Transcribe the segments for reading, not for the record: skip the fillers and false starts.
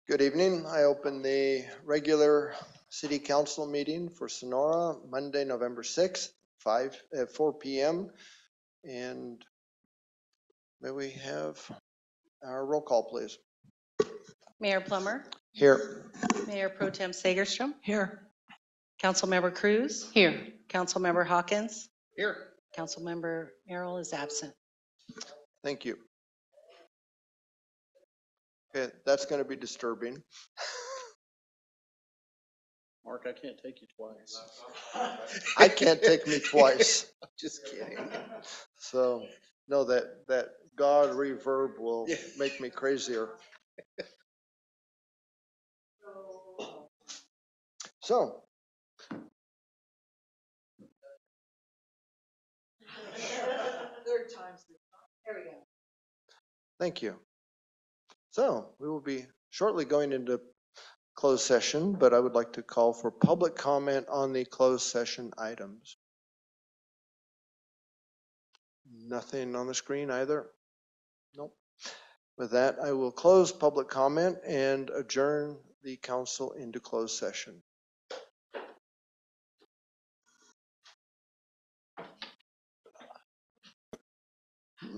Good evening. I open the regular city council meeting for Sonora, Monday, November 6th, 4 p.m. And may we have our roll call, please? Mayor Plummer, Here. Mayor Pro Tem Sagerstrom, Here. Councilmember Cruz, Here. Councilmember Hawkins, Here. Councilmember Merrill is absent. Thank you. Okay, that's going to be disturbing. Mark, I can't take you twice. I can't take me twice. Just kidding. So no, that God reverb will make me crazier. So Third time's the charm. There we go. thank you. So we will be shortly going into closed session, but I would like to call for public comment on the closed session items. Nothing on the screen either? Nope. With that, I will close public comment and adjourn the council into closed session.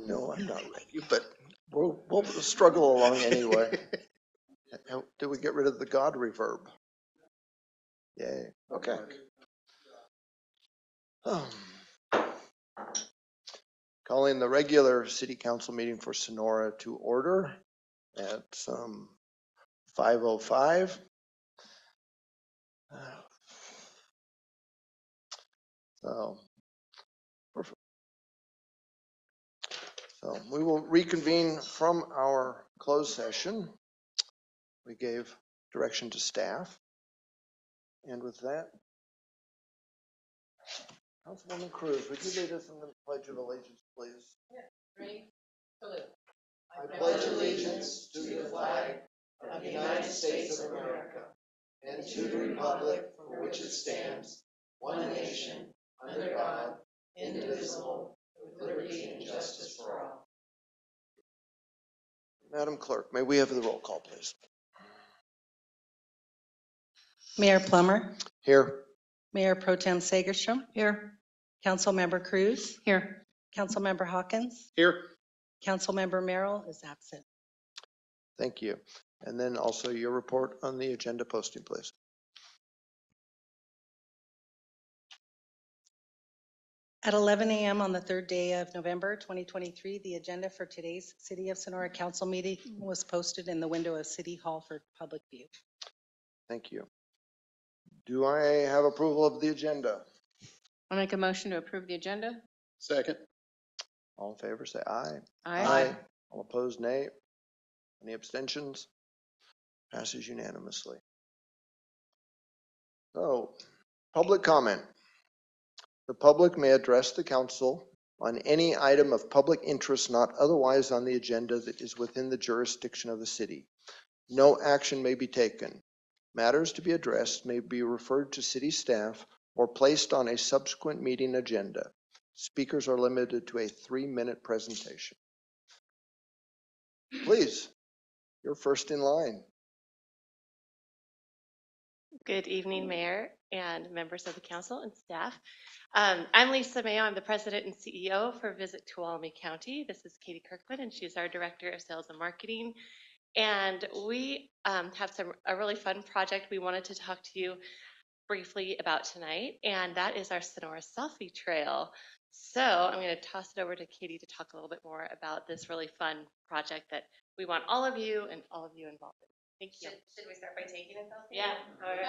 No, I'm not ready, but we'll struggle along anyway. Did we get rid of the God reverb? Yay. Okay. Calling the regular city council meeting for Sonora to order at 5:05. So, perfect. So we will reconvene from our closed session. We gave direction to staff. And with that, Councilwoman Cruz, would you lead us in the Pledge of Allegiance, please? Ready? Salute. I pledge allegiance to the flag of the United States of America and to the republic for which it stands, one nation, under God, indivisible, with liberty and justice for all. Madam Clerk, may we have the roll call, please? Mayor Plummer, Here. Mayor Pro Tem Sagerstrom, Here. Councilmember Cruz, Here. Councilmember Hawkins, Here. Councilmember Merrill is absent. Thank you. And then also your report on the agenda posting, please. At 11 a.m. on the third day of November 2023, the agenda for today's City of Sonora Council meeting was posted in the window of City Hall for public view. Thank you. Do I have approval of the agenda? I'll make a motion to approve the agenda. Second. All in favor, say aye. Aye. All opposed, nay. Any abstentions? Passes unanimously. So, public comment. The public may address the council on any item of public interest not otherwise on the agenda that is within the jurisdiction of the city. No action may be taken. Matters to be addressed may be referred to city staff or placed on a subsequent meeting agenda. Speakers are limited to a 3-minute presentation. Please, you're first in line. Good evening, Mayor and members of the council and staff. I'm Lisa Mayo. I'm the president and CEO for Visit Tuolumne County. This is Katie Kirkman, and she's our director of sales and marketing. And we have a really fun project we wanted to talk to you briefly about tonight, and that is our Sonora Selfie Trail. So I'm going to toss it over to Katie to talk a little bit more about this really fun project that we want all of you involved in. Thank you. Should we start by taking a selfie? Yeah. All right.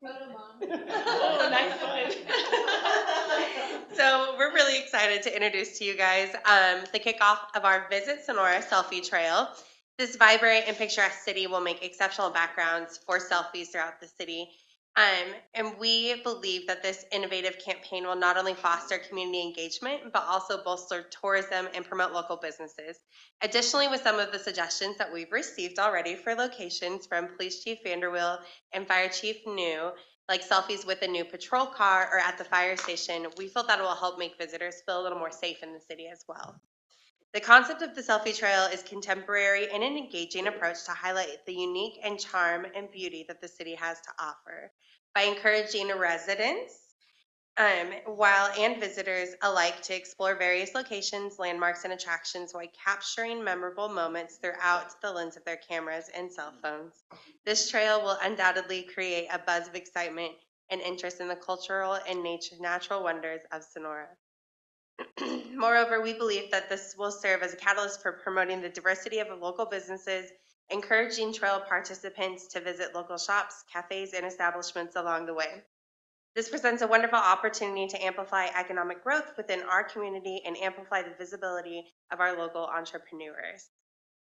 Oh, nice one. So we're really excited to introduce to you guys the kickoff of our Visit Sonora Selfie Trail. This vibrant and picturesque city will make exceptional backgrounds for selfies throughout the city. And we believe that this innovative campaign will not only foster community engagement, but also bolster tourism and promote local businesses. Additionally, with some of the suggestions that we've received already for locations from Police Chief Vanderweel and Fire Chief New, like selfies with a new patrol car or at the fire station, we feel that it will help make visitors feel a little more safe in the city as well. The concept of the selfie trail is contemporary and an engaging approach to highlight the unique and charm and beauty that the city has to offer by encouraging residents and visitors alike to explore various locations, landmarks, and attractions while capturing memorable moments throughout the lens of their cameras and cell phones. This trail will undoubtedly create a buzz of excitement and interest in the cultural and natural wonders of Sonora. Moreover, we believe that this will serve as a catalyst for promoting the diversity of local businesses, encouraging trail participants to visit local shops, cafes, and establishments along the way. This presents a wonderful opportunity to amplify economic growth within our community and amplify the visibility of our local entrepreneurs.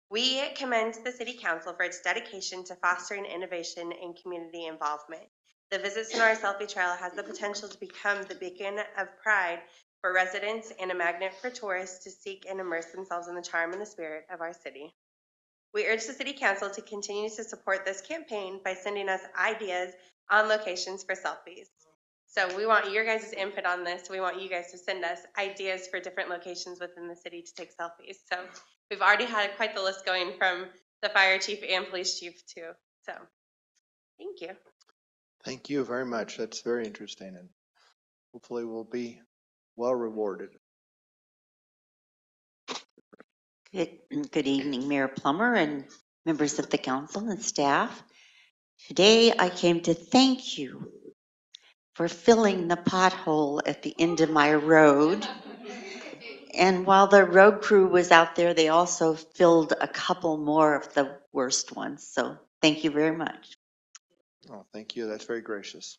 We commend the City Council for its dedication to fostering innovation and community involvement. The Visit Sonora Selfie Trail has the potential to become the beacon of pride for residents and a magnet for tourists to seek and immerse themselves in the charm and the spirit of our city. We urge the City Council to continue to support this campaign by sending us ideas on locations for selfies. So we want your guys' input on this. We want you guys to send us ideas for different locations within the city to take selfies. So we've already had quite the list going from the fire chief and police chief too. So thank you. Thank you very much. That's very interesting, and hopefully we'll be well rewarded. Good evening, Mayor Plummer and members of the council and staff. Today I came to thank you for filling the pothole at the end of my road. And while the road crew was out there, they also filled a couple more of the worst ones. So thank you very much. Oh, thank you. That's very gracious.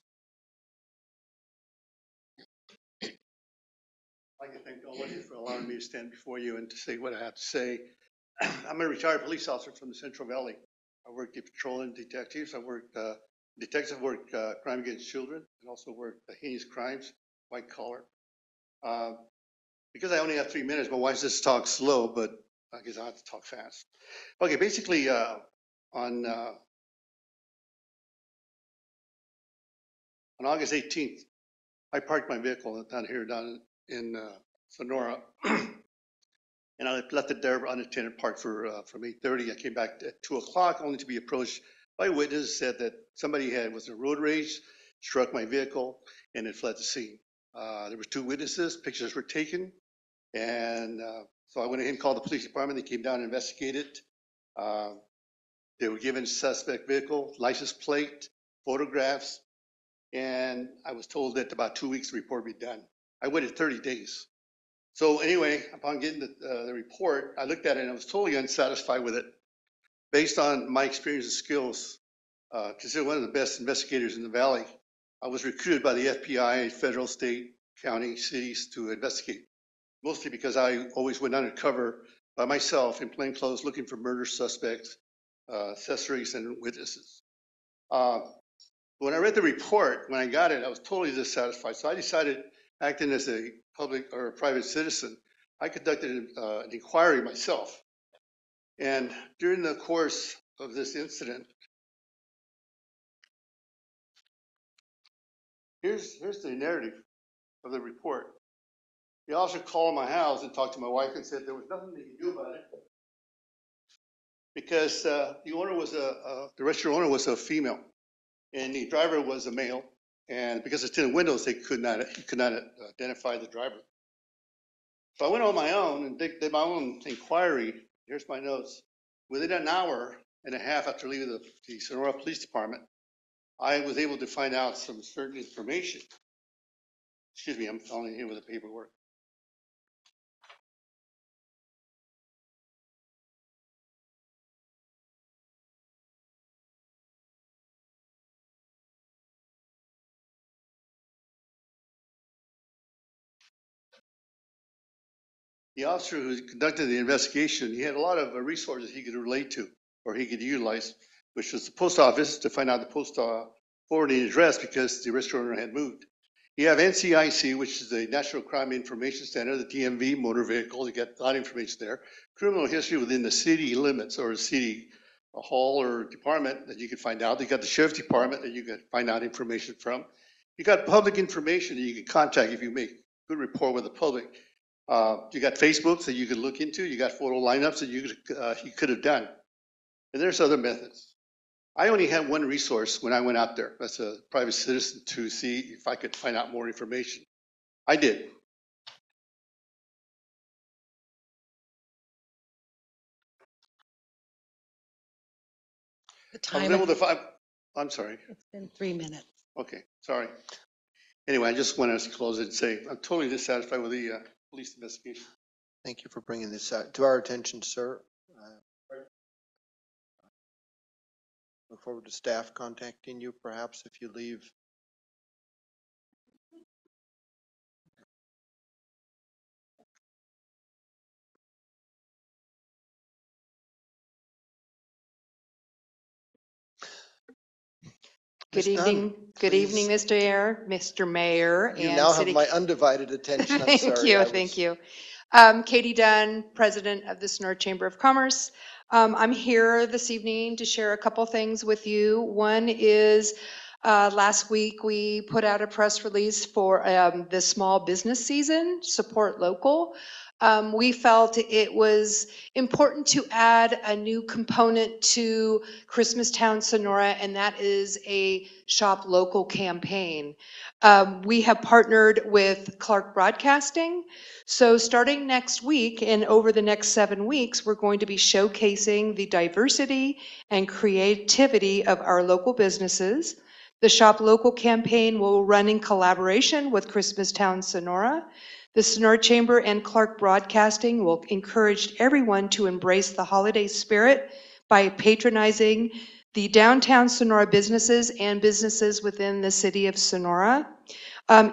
I'd like to thank all of you for allowing me to stand before you and to say what I have to say. I'm a retired police officer from the Central Valley. I worked in patrolling detectives. I worked crime against children, and also worked heinous crimes, white collar. Because I only have 3 minutes, my wife says talk slow, but I guess I have to talk fast. Okay, basically, on August 18th, I parked my vehicle down here in Sonora, and I left it there unattended, parked from 8:30. I came back at 2 o'clock, only to be approached by a witness, said that somebody was in a road rage, struck my vehicle, and it fled the scene. There were 2 witnesses, pictures were taken, and so I went ahead and called the police department. They came down and investigated. They were given suspect vehicle, license plate, photographs, and I was told that about 2 weeks the report would be done. I waited 30 days. So anyway, upon getting the report, I looked at it and I was totally unsatisfied with it. Based on my experience and skills, considered one of the best investigators in the Valley, I was recruited by the FBI, federal, state, county, cities to investigate. Mostly because I always went undercover by myself in plain clothes looking for murder suspects, accessories, and witnesses. When I read the report, when I got it, I was totally dissatisfied. So I decided, acting as a public or a private citizen, I conducted an inquiry myself. And during the course of this incident, here's the narrative of the report. The officer called my house and talked to my wife and said there was nothing they could do about it because the restaurant owner was a female and the driver was a male. And because it's tinted windows, he could not identify the driver. So I went on my own and did my own inquiry. Here's my notes. Within an hour and a half after leaving the Sonora Police Department, I was able to find out some certain information. Excuse me, I'm following here with the paperwork. The officer who conducted the investigation, he had a lot of resources he could relate to or he could utilize, which was the post office to find out the post forwarding address because the restaurant owner had moved. You have NCIC, which is the National Crime Information Center, the DMV, motor vehicle, you got a lot of information there. Criminal history within the city limits or city hall or department that you can find out. You got the sheriff's department that you can find out information from. You got public information that you can contact if you make good rapport with the public. You got Facebooks that you could look into. You got photo lineups that you could have done. And there's other methods. I only had one resource when I went out there as a private citizen to see if I could find out more information. I did. The I was time, able to find, I'm sorry. it's been 3 minutes. Okay, sorry. Anyway, I just wanted to close it and say I'm totally dissatisfied with the police investigation. Thank you for bringing this to our attention, sir. Look forward to staff contacting you, perhaps if you leave. Good Ms. Nunn, evening, good evening, please. Mr. Mayor You and now have City. my undivided attention. I'm Thank sorry. you, I thank was- you. Katie Dunn, President of the Sonora Chamber of Commerce. I'm here this evening to share a couple things with you. One is last week we put out a press release for the small business season, support local. We felt it was important to add a new component to Christmastown, Sonora, and that is a Shop Local campaign. We have partnered with Clark Broadcasting. So starting next week and over the next 7 weeks, we're going to be showcasing the diversity and creativity of our local businesses. The Shop Local campaign will run in collaboration with Christmastown, Sonora. The Sonora Chamber and Clark Broadcasting will encourage everyone to embrace the holiday spirit by patronizing the downtown Sonora businesses and businesses within the city of Sonora.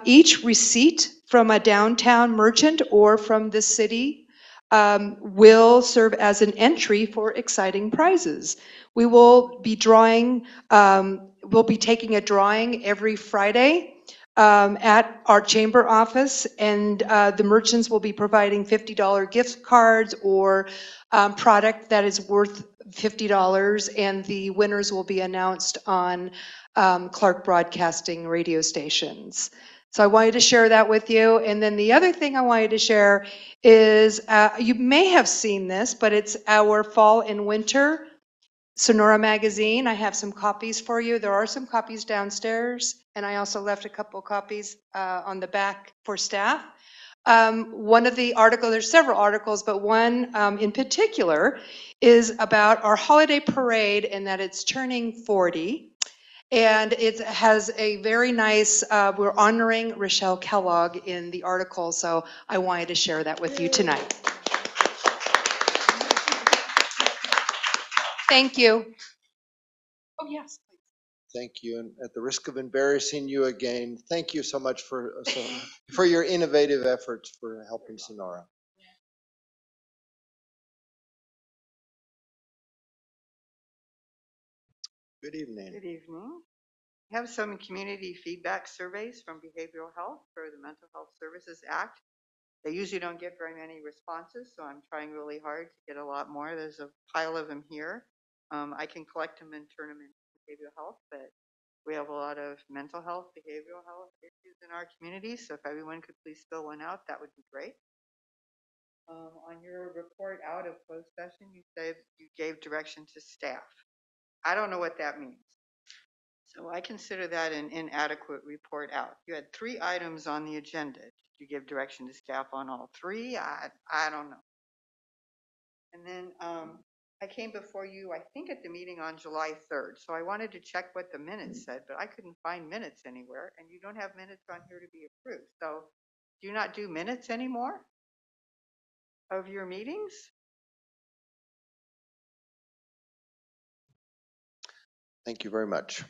Each receipt from a downtown merchant or from the city will serve as an entry for exciting prizes. We will be we'll be taking a drawing every Friday at our chamber office, and the merchants will be providing $50 gift cards or product that is worth $50, and the winners will be announced on Clark Broadcasting radio stations. So I wanted to share that with you. And then the other thing I wanted to share is you may have seen this, but it's our fall and winter Sonora magazine. I have some copies for you. There are some copies downstairs, and I also left a couple copies on the back for staff. One of the articles, there's several articles, but one in particular is about our holiday parade and that it's turning 40. And it has a very nice, we're honoring Rochelle Kellogg in the article, so I wanted to share that with you tonight. Thank you. Oh, yes. Thank you. And at the risk of embarrassing you again, thank you so much for your innovative efforts for helping Sonora. Good evening. Good evening. I have some community feedback surveys from Behavioral Health for the Mental Health Services Act. They usually don't get very many responses, so I'm trying really hard to get a lot more. There's a pile of them here. I can collect them and turn them into behavioral health, but we have a lot of mental health, behavioral health issues in our community, so if everyone could please fill one out, that would be great. On your report out of closed session, you said you gave direction to staff. I don't know what that means. So I consider that an inadequate report out. You had 3 items on the agenda. Did you give direction to staff on all 3? I don't know. And then I came before you, I think at the meeting on July 3rd. So I wanted to check what the minutes said, but I couldn't find minutes anywhere. And you don't have minutes on here to be approved. So do you not do minutes anymore of your meetings? Thank you very much.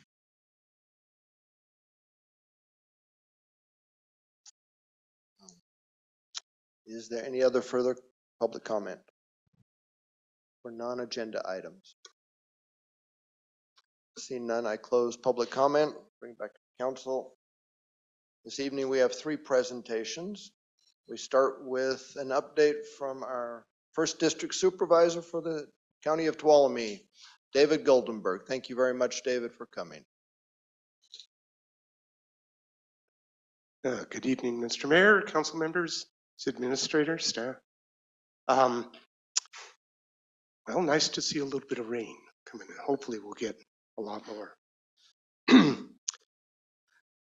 Is there any other further public comment for non-agenda items? Seeing none, I close public comment. Bring back to council. This evening we have 3 presentations. We start with an update from our first district supervisor for the county of Tuolumne, David Goldenberg. Thank you very much, David, for coming. Good evening, Mr. Mayor, council members, Administrator, staff. Well, nice to see a little bit of rain coming in. Hopefully we'll get a lot more.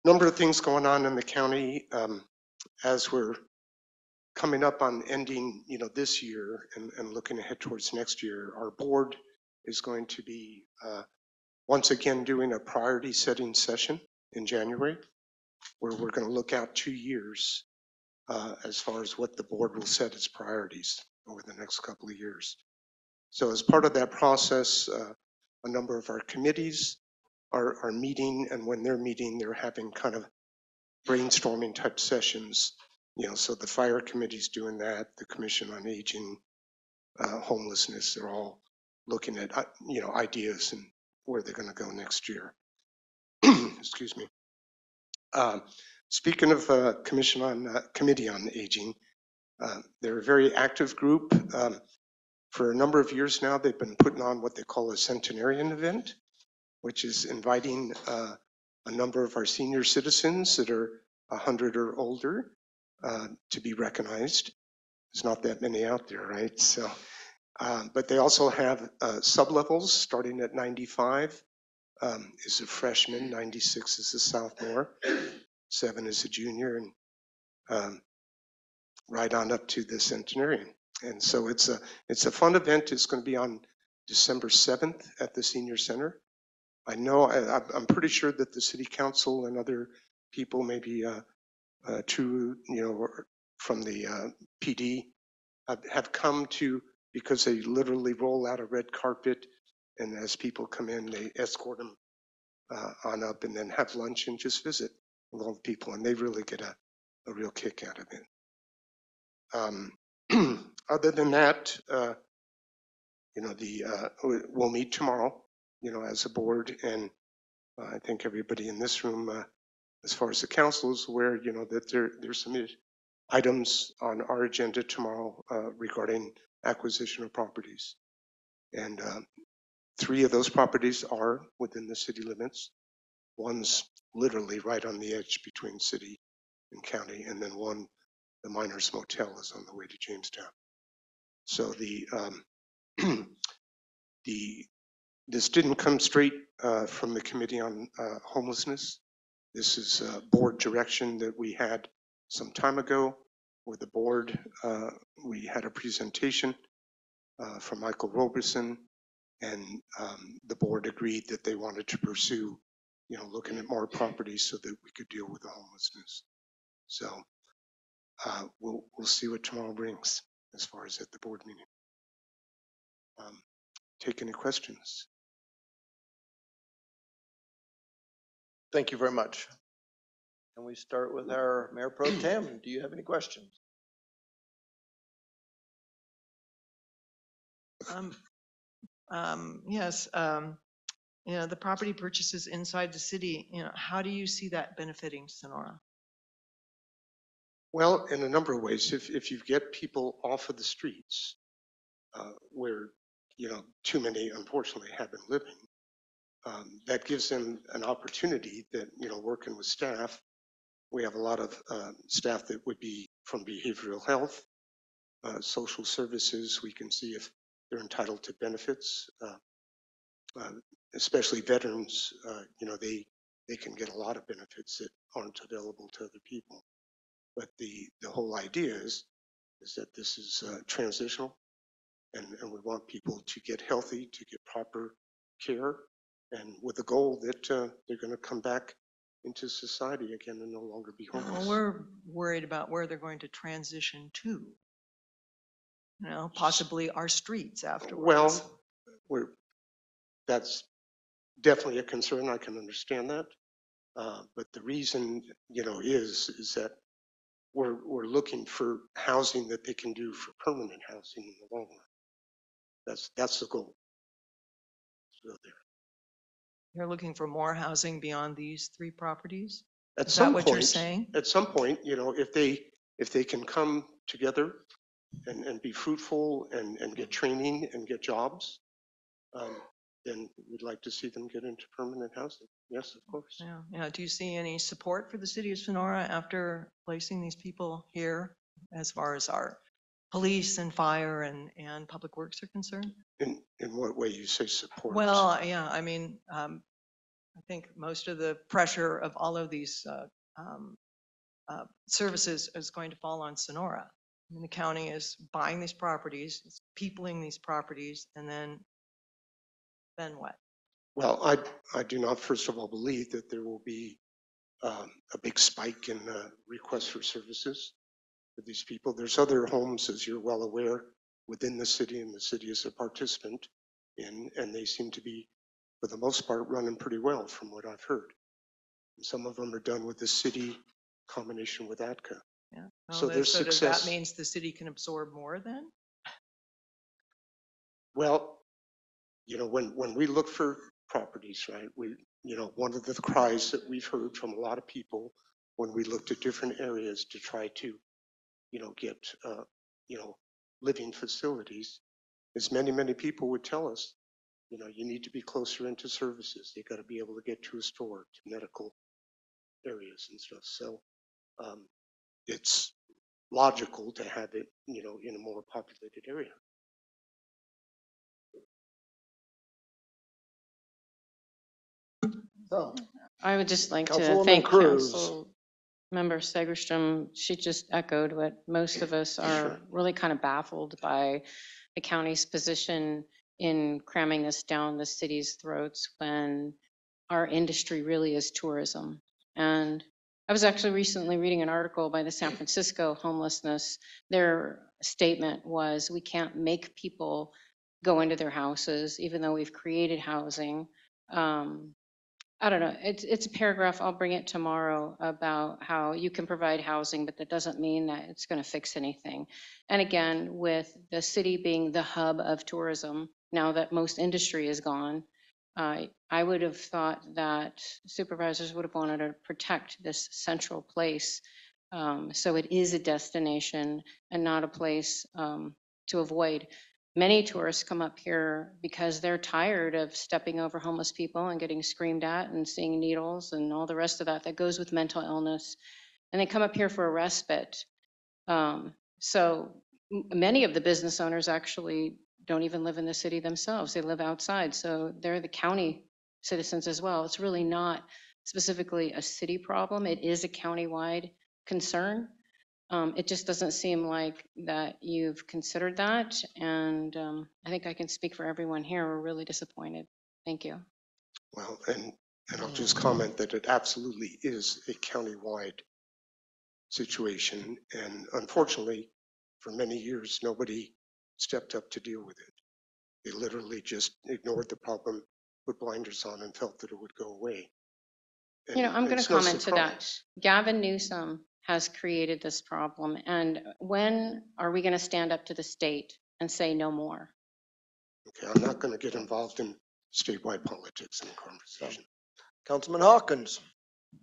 Number of things going on in the county as we're coming up on ending, this year and looking ahead towards next year. Our board is going to be once again doing a priority setting session in January, where we're going to look out 2 years as far as what the board will set as priorities over the next couple of years. So as part of that process, a number of our committees are meeting, and when they're meeting, they're having kind of brainstorming type sessions. So the fire committee's doing that, the Commission on Aging, homelessness, they're all looking at, ideas and where they're going to go next year. Excuse me. Speaking of Committee on Aging, they're a very active group. For a number of years now, they've been putting on what they call a centenarian event, which is inviting a number of our senior citizens that are 100 or older to be recognized. There's not that many out there, right? So, but they also have sub-levels starting at 95 is a freshman, 96 is a sophomore, 7 is a junior, and right on up to the centenarian. And so it's a fun event. It's going to be on December 7th at the Senior Center. I know I'm pretty sure that the City Council and other people, maybe from the PD, have come to, because they literally roll out a red carpet, and as people come in, they escort them on up and then have lunch and just visit with all the people, and they really get a real kick out of it. Other than that, we'll meet tomorrow, as a board, and I think everybody in this room, as far as the council is aware, that there's some items on our agenda tomorrow regarding acquisition of properties, and 3 of those properties are within the city limits. One's literally right on the edge between city and county, and then one, the Miners Motel, is on the way to Jamestown. So this didn't come straight from the Committee on Homelessness. This is board direction that we had some time ago with the board. We had a presentation from Michael Roberson, and the board agreed that they wanted to pursue, looking at more properties so that we could deal with the homelessness. So we'll see what tomorrow brings as far as at the board meeting. Take any questions. Thank you very much. And we start with our Mayor Pro Tem. Do you have any questions? Yes. The property purchases inside the city, how do you see that benefiting Sonora? Well, in a number of ways. If you get people off of the streets, where too many unfortunately have been living, that gives them an opportunity that, working with staff, we have a lot of staff that would be from behavioral health, social services. We can see if they're entitled to benefits, especially veterans. They can get a lot of benefits that aren't available to other people. But the whole idea is that this is transitional, and we want people to get healthy, to get proper care, and with the goal that they're going to come back into society again and no longer be homeless. Well, we're worried about where they're going to transition to. Possibly our streets afterwards. Well, that's definitely a concern. I can understand that. But the reason, is that we're looking for housing that they can do for permanent housing in the long run. That's the goal. So there. You're looking for more housing beyond these 3 properties? Is that what you're saying? At some point, if they can come together and be fruitful and get training and get jobs, then we'd like to see them get into permanent housing. Yes, of course. Yeah. Do you see any support for the city of Sonora after placing these people here as far as our police and fire and public works are concerned? In what way you say support? Well, yeah, I mean, I think most of the pressure of all of these services is going to fall on Sonora. I mean, the county is buying these properties, it's peopling these properties, and then what? Well, I do not, first of all, believe that there will be a big spike in requests for services for these people. There's other homes, as you're well aware, within the city, and the city is a participant in, and they seem to be, for the most part, running pretty well from what I've heard. And some of them are done with the city combination with ATCA. Yeah. So Well, there's so does success. that means the city can absorb more then? Well, when we look for properties, right, one of the cries that we've heard from a lot of people when we looked at different areas to try to, get, living facilities is many people would tell us, you need to be closer into services. You got to be able to get to a store, to medical areas and stuff. So it's logical to have it, in a more populated area. So, I would just like to Councilwoman thank Cruz. Council Member Segerstrom. She just echoed what most of us are Sure. really kind of baffled by the county's position in cramming this down the city's throats when our industry really is tourism. And I was actually recently reading an article by the San Francisco homelessness. Their statement was, we can't make people go into their houses, even though we've created housing. I don't know. It's a paragraph. I'll bring it tomorrow about how you can provide housing, but that doesn't mean that it's going to fix anything. And again, with the city being the hub of tourism, now that most industry is gone, I would have thought that supervisors would have wanted to protect this central place. So it is a destination and not a place to avoid. Many tourists come up here because they're tired of stepping over homeless people and getting screamed at and seeing needles and all the rest of that goes with mental illness. And they come up here for a respite. So many of the business owners actually don't even live in the city themselves. They live outside. So they're the county citizens as well. It's really not specifically a city problem. It is a countywide concern. It just doesn't seem like that you've considered that. And I think I can speak for everyone here. We're really disappointed. Thank you. Well, and I'll just comment that it absolutely is a countywide situation. And unfortunately, for many years, nobody stepped up to deal with it. They literally just ignored the problem, put blinders on, and felt that it would go away. And You know, I'm going it's to no comment to that. surprise. Gavin Newsom has created this problem. And when are we going to stand up to the state and say no more? Okay, I'm not going to get involved in statewide politics in the conversation. Councilman Hawkins,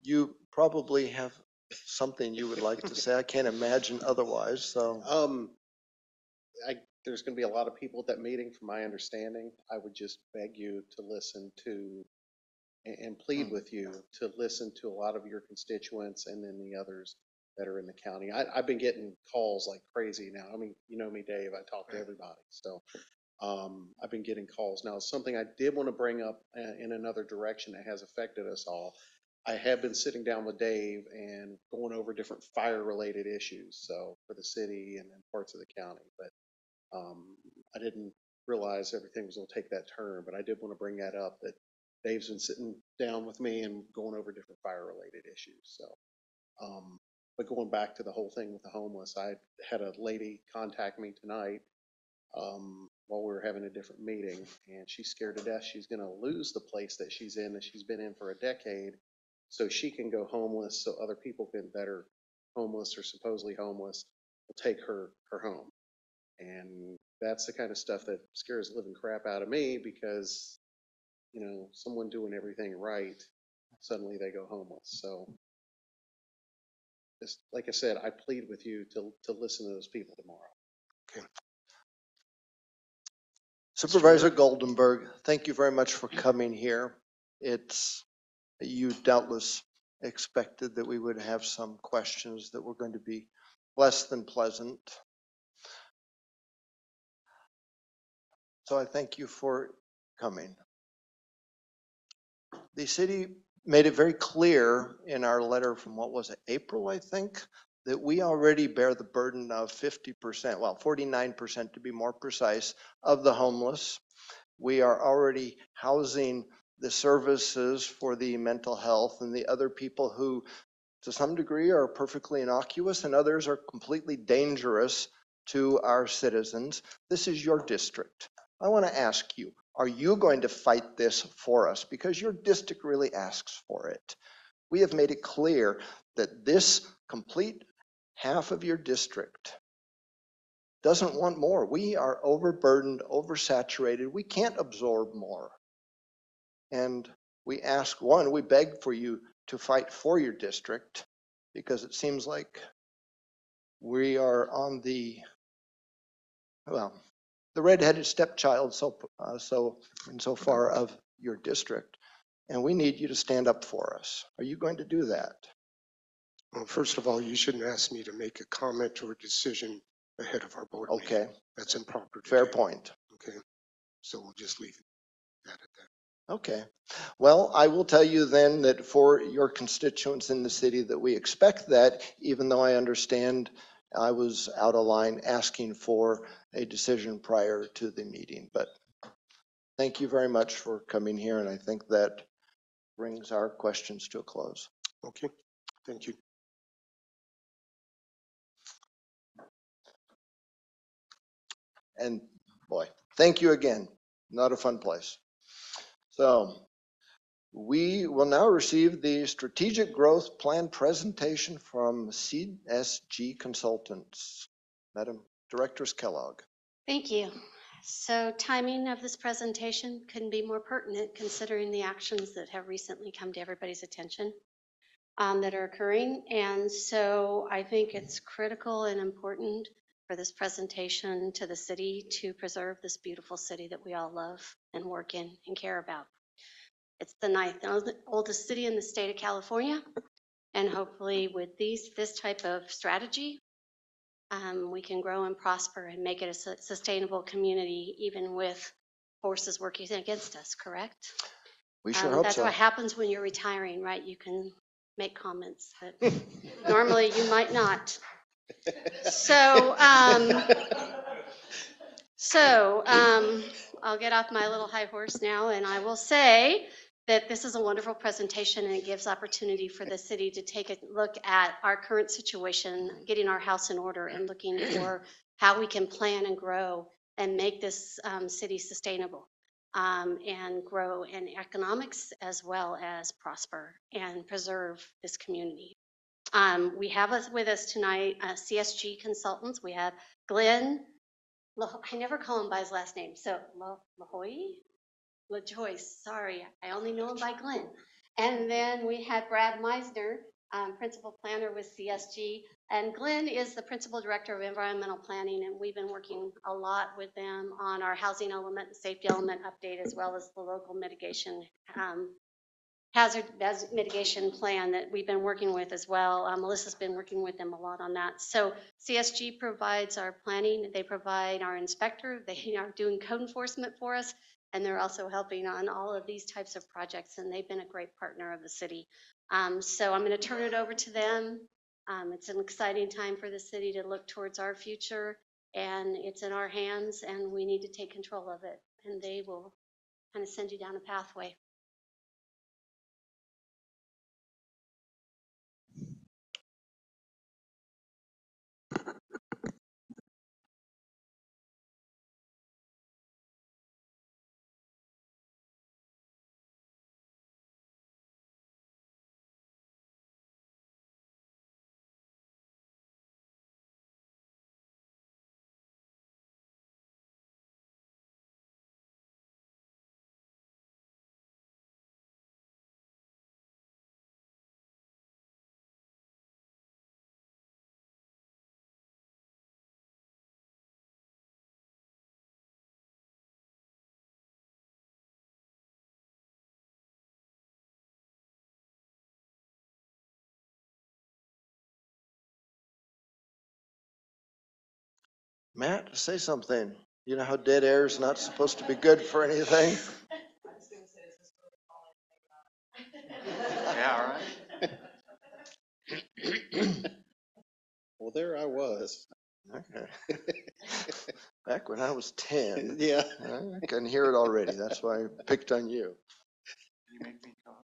you probably have something you would like to say. I can't imagine otherwise, so. There's going to be a lot of people at that meeting, from my understanding. I would just beg you to listen to and plead with you to listen to a lot of your constituents and then the others that are in the county. I've been getting calls like crazy now. I mean, you know me, Dave, I talk to everybody. So I've been getting calls. Now, something I did want to bring up in another direction that has affected us all. I have been sitting down with Dave and going over different fire related issues. So for the city and parts of the county, but I didn't realize everything was going to take that turn, but I did want to bring that up, that Dave's been sitting down with me and going over different fire related issues. So, but going back to the whole thing with the homeless, I had a lady contact me tonight while we were having a different meeting, and she's scared to death she's going to lose the place that she's in, that she's been in for a decade, so she can go homeless, so other people that are homeless or supposedly homeless will take her home. And that's the kind of stuff that scares the living crap out of me, because, someone doing everything right, suddenly they go homeless. So just like I said, I plead with you to listen to those people tomorrow. Okay. Supervisor Goldenberg, thank you very much for coming here. You doubtless expected that we would have some questions that were going to be less than pleasant. So I thank you for coming. The city made it very clear in our letter from, what was it, April, I think, that we already bear the burden of 50%, well, 49% to be more precise, of the homeless. We are already housing the services for the mental health and the other people who, to some degree, are perfectly innocuous and others are completely dangerous to our citizens. This is your district. I want to ask you, are you going to fight this for us? Because your district really asks for it. We have made it clear that this complete half of your district doesn't want more. We are overburdened, oversaturated. We can't absorb more. And we ask, one, we beg for you to fight for your district, because it seems like we are on the, well, the redheaded stepchild insofar of your district. And we need you to stand up for us. Are you going to do that? Well, first of all, you shouldn't ask me to make a comment or a decision ahead of our board meeting. Okay, That's improper. fair do. point. Okay, so we'll just leave that at that. Okay. Well, I will tell you then that for your constituents in the city that we expect that, even though I understand I was out of line asking for a decision prior to the meeting. But thank you very much for coming here, and I think that brings our questions to a close. Okay, thank you. And boy, thank you again. Not a fun place. So we will now receive the strategic growth plan presentation from CSG Consultants. Madam Directors Kellogg. Thank you. So timing of this presentation couldn't be more pertinent considering the actions that have recently come to everybody's attention that are occurring. And so I think it's critical and important for this presentation to the city to preserve this beautiful city that we all love and work in and care about. It's the ninth oldest city in the state of California. And hopefully with this type of strategy, we can grow and prosper and make it a sustainable community, even with forces working against us, correct? We sure hope That's so. what happens when you're retiring, right? You can make comments that normally you might not. So, I'll get off my little high horse now, and I will say that this is a wonderful presentation, and it gives opportunity for the city to take a look at our current situation, getting our house in order, and looking for how we can plan and grow and make this city sustainable and grow in economics as well as prosper and preserve this community. We have with us tonight CSG Consultants. We have Glenn. I never call him by his last name. So LaJoyce, sorry, I only know him by Glenn. And then we had Brad Meisner, Principal Planner with CSG. And Glenn is the Principal Director of Environmental Planning, and we've been working a lot with them on our housing element and safety element update, as well as the local mitigation hazard mitigation plan that we've been working with as well. Melissa's been working with them a lot on that. So CSG provides our planning, they provide our inspector, they are doing code enforcement for us, and they're also helping on all of these types of projects, and they've been a great partner of the city. So I'm going to turn it over to them. It's an exciting time for the city to look towards our future, and it's in our hands, and we need to take control of it, and they will kind of send you down a pathway. Matt, say something. You know how dead air is not supposed to be good for anything? Yeah, all right. Well, there I was. Okay. Back when I was 10. Yeah. I can hear it already. That's why I picked on you. You make me talk.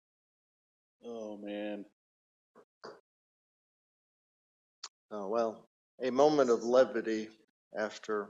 Oh, man. Oh, well, a moment of levity after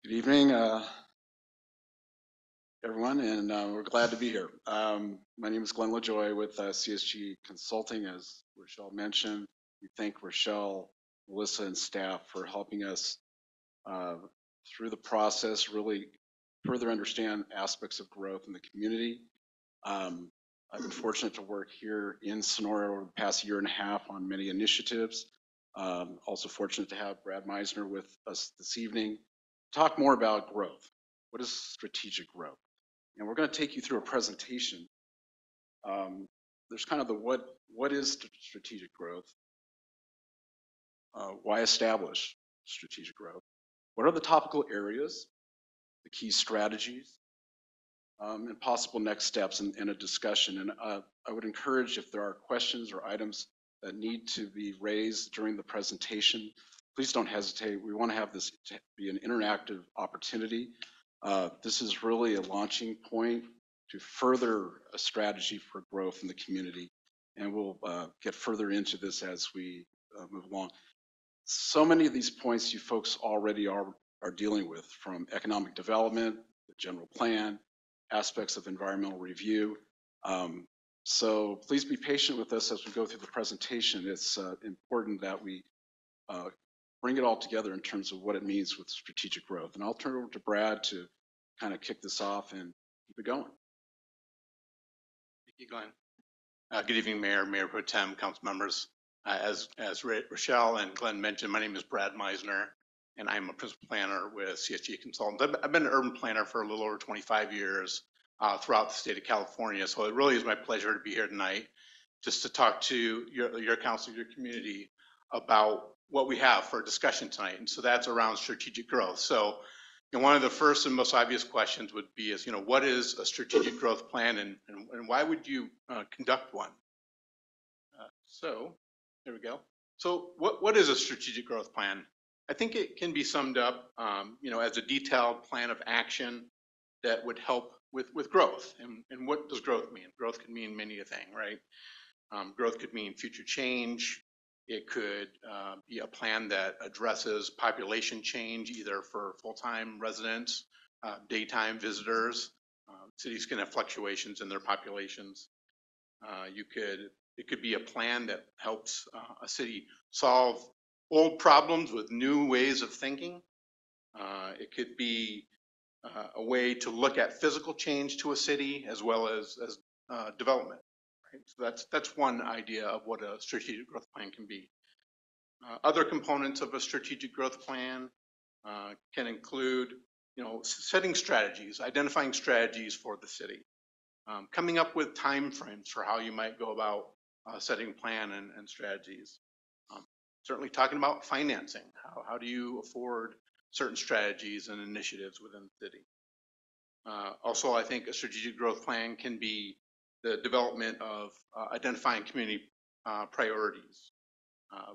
Good evening, everyone, and we're glad to be here. My name is Glenn LaJoy with CSG Consulting. As Rochelle mentioned, we thank Rochelle, Melissa, and staff for helping us through the process, really further understand aspects of growth in the community. I've been fortunate to work here in Sonora over the past year and a half on many initiatives. Also fortunate to have Brad Meisner with us this evening to talk more about growth. What is strategic growth? And we're going to take you through a presentation. There's kind of the what is strategic growth? Why establish strategic growth? What are the topical areas, the key strategies, and possible next steps in a discussion? And I would encourage, if there are questions or items that need to be raised during the presentation, please don't hesitate. We want to have this to be an interactive opportunity. This is really a launching point to further a strategy for growth in the community. And we'll get further into this as we move along. So many of these points you folks already are dealing with, from economic development, the general plan, aspects of environmental review. So please be patient with us as we go through the presentation. It's important that we bring it all together in terms of what it means with strategic growth. And I'll turn it over to Brad to kind of kick this off and keep it going. Thank you, Glenn. Good evening, Mayor, Mayor Pro Tem, council members. As Rochelle and Glenn mentioned, my name is Brad Meisner, and I'm a principal planner with CSG Consultants. I've been an urban planner for a little over 25 years throughout the state of California. So it really is my pleasure to be here tonight just to talk to your council, your community about what we have for discussion tonight. And so that's around strategic growth. So one of the first and most obvious questions would be is, what is a strategic growth plan and why would you conduct one? So there we go. So what is a strategic growth plan? I think it can be summed up, as a detailed plan of action that would help with growth. And what does growth mean? Growth could mean many a thing, right? Growth could mean future change. It could be a plan that addresses population change, either for full-time residents, daytime visitors. Cities can have fluctuations in their populations. It could be a plan that helps a city solve old problems with new ways of thinking. It could be a way to look at physical change to a city as well as development. Right? So that's one idea of what a strategic growth plan can be. Other components of a strategic growth plan can include, setting strategies, identifying strategies for the city, coming up with time frames for how you might go about setting plan and strategies. Certainly talking about financing. How do you afford certain strategies and initiatives within the city? Also, I think a strategic growth plan can be the development of identifying community priorities,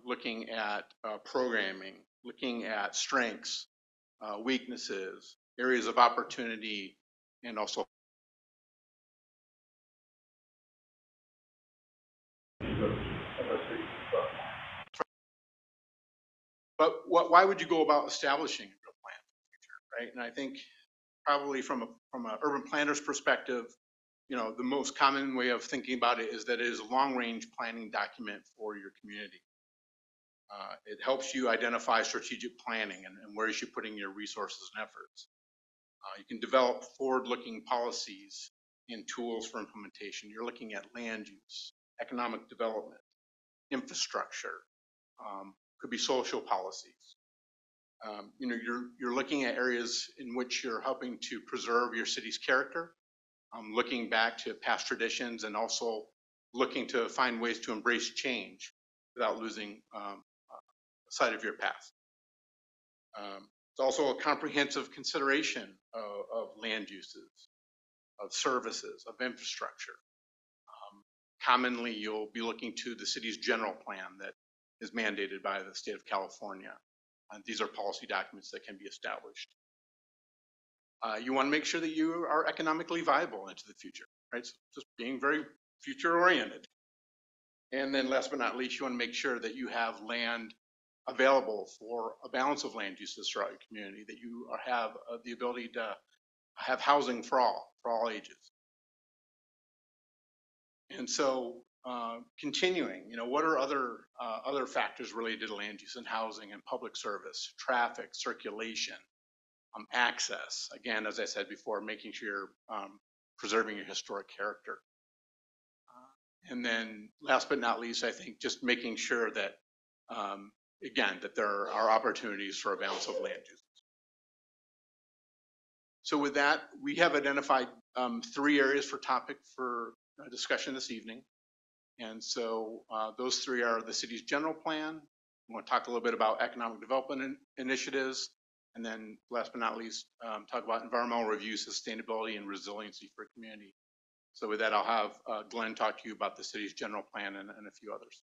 looking at programming, looking at strengths, weaknesses, areas of opportunity, and also but why would you go about establishing a growth plan for the future, right? And I think probably from an urban planner's perspective, the most common way of thinking about it is that it is a long-range planning document for your community. It helps you identify strategic planning and where you should put in your resources and efforts. You can develop forward-looking policies and tools for implementation. You're looking at land use, economic development, infrastructure, could be social policies. You're looking at areas in which you're helping to preserve your city's character, looking back to past traditions, and also looking to find ways to embrace change without losing sight of your past. It's also a comprehensive consideration of land uses, of services, of infrastructure. Commonly, you'll be looking to the city's general plan that is mandated by the state of California. And these are policy documents that can be established. You want to make sure that you are economically viable into the future, right? So just being very future oriented. And then last but not least, you want to make sure that you have land available for a balance of land uses throughout your community, that you have the ability to have housing for all ages. And so continuing, what are other factors related to land use and housing and public service, traffic, circulation, access? Again, as I said before, making sure you're preserving your historic character. And then last but not least, I think just making sure that, again, that there are opportunities for a balance of land use. So with that, we have identified 3 areas for topic for discussion this evening. And so those 3 are the city's general plan. We want to talk a little bit about economic development initiatives. And then last but not least, talk about environmental review, sustainability, and resiliency for community. So with that, I'll have Glenn talk to you about the city's general plan and a few others.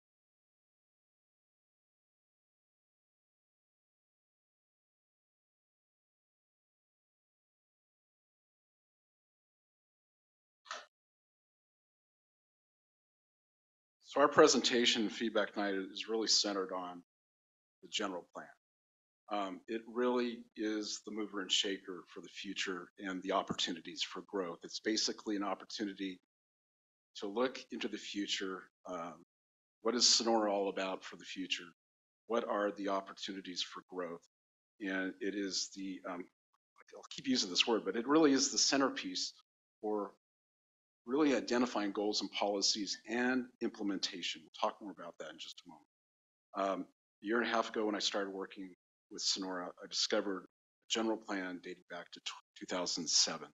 So our presentation and feedback tonight is really centered on the general plan. It really is the mover and shaker for the future and the opportunities for growth. It's basically an opportunity to look into the future. What is Sonora all about for the future? What are the opportunities for growth? And it is I'll keep using this word, but it really is the centerpiece for really identifying goals and policies and implementation. We'll talk more about that in just a moment. A year and a half ago when I started working with Sonora, I discovered a general plan dating back to 2007.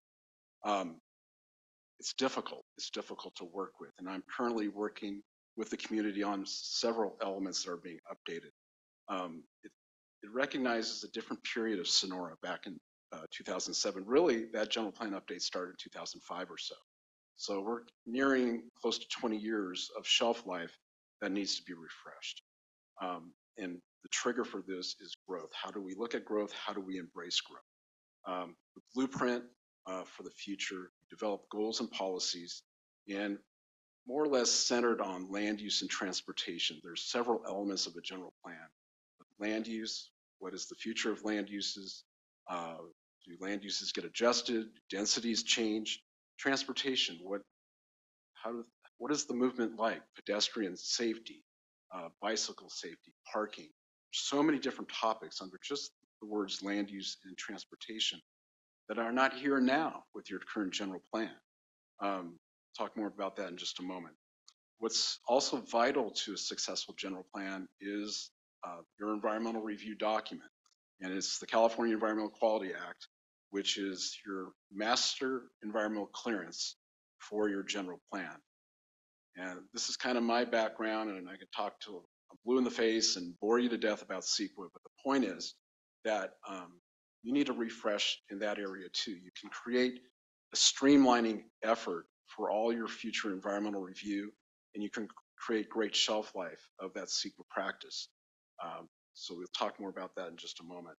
It's difficult. It's difficult to work with. And I'm currently working with the community on several elements that are being updated. It recognizes a different period of Sonora back in 2007. Really, that general plan update started in 2005 or so. So we're nearing close to 20 years of shelf life that needs to be refreshed. And the trigger for this is growth. How do we look at growth? How do we embrace growth? The blueprint for the future, develop goals and policies, and more or less centered on land use and transportation. There's several elements of a general plan. Land use, what is the future of land uses? Do land uses get adjusted? Densities change? Transportation, what is the movement like? Pedestrian safety, bicycle safety, parking. So many different topics under just the words land use and transportation that are not here now with your current general plan. Talk more about that in just a moment. What's also vital to a successful general plan is your environmental review document. And it's the California Environmental Quality Act, which is your master environmental clearance for your general plan. And this is kind of my background, and I could talk to a blue in the face and bore you to death about CEQA, but the point is that you need to refresh in that area too. You can create a streamlining effort for all your future environmental review, and you can create great shelf life of that CEQA practice. So we'll talk more about that in just a moment.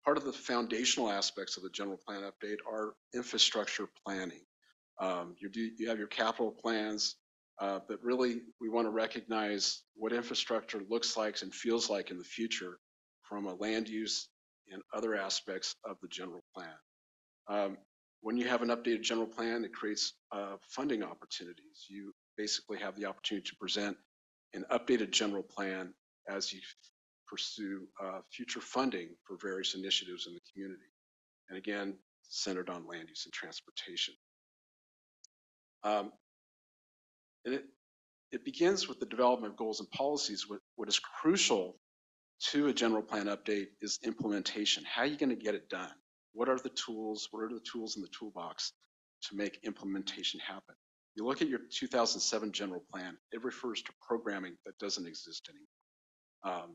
Part of the foundational aspects of the general plan update are infrastructure planning. You have your capital plans, but really we want to recognize what infrastructure looks like and feels like in the future from a land use and other aspects of the general plan. When you have an updated general plan, it creates funding opportunities. You basically have the opportunity to present an updated general plan as you pursue future funding for various initiatives in the community. And again, centered on land use and transportation. And it begins with the development of goals and policies. What is crucial to a general plan update is implementation. How are you going to get it done? What are the tools? What are the tools in the toolbox to make implementation happen? You look at your 2007 general plan, it refers to programming that doesn't exist anymore.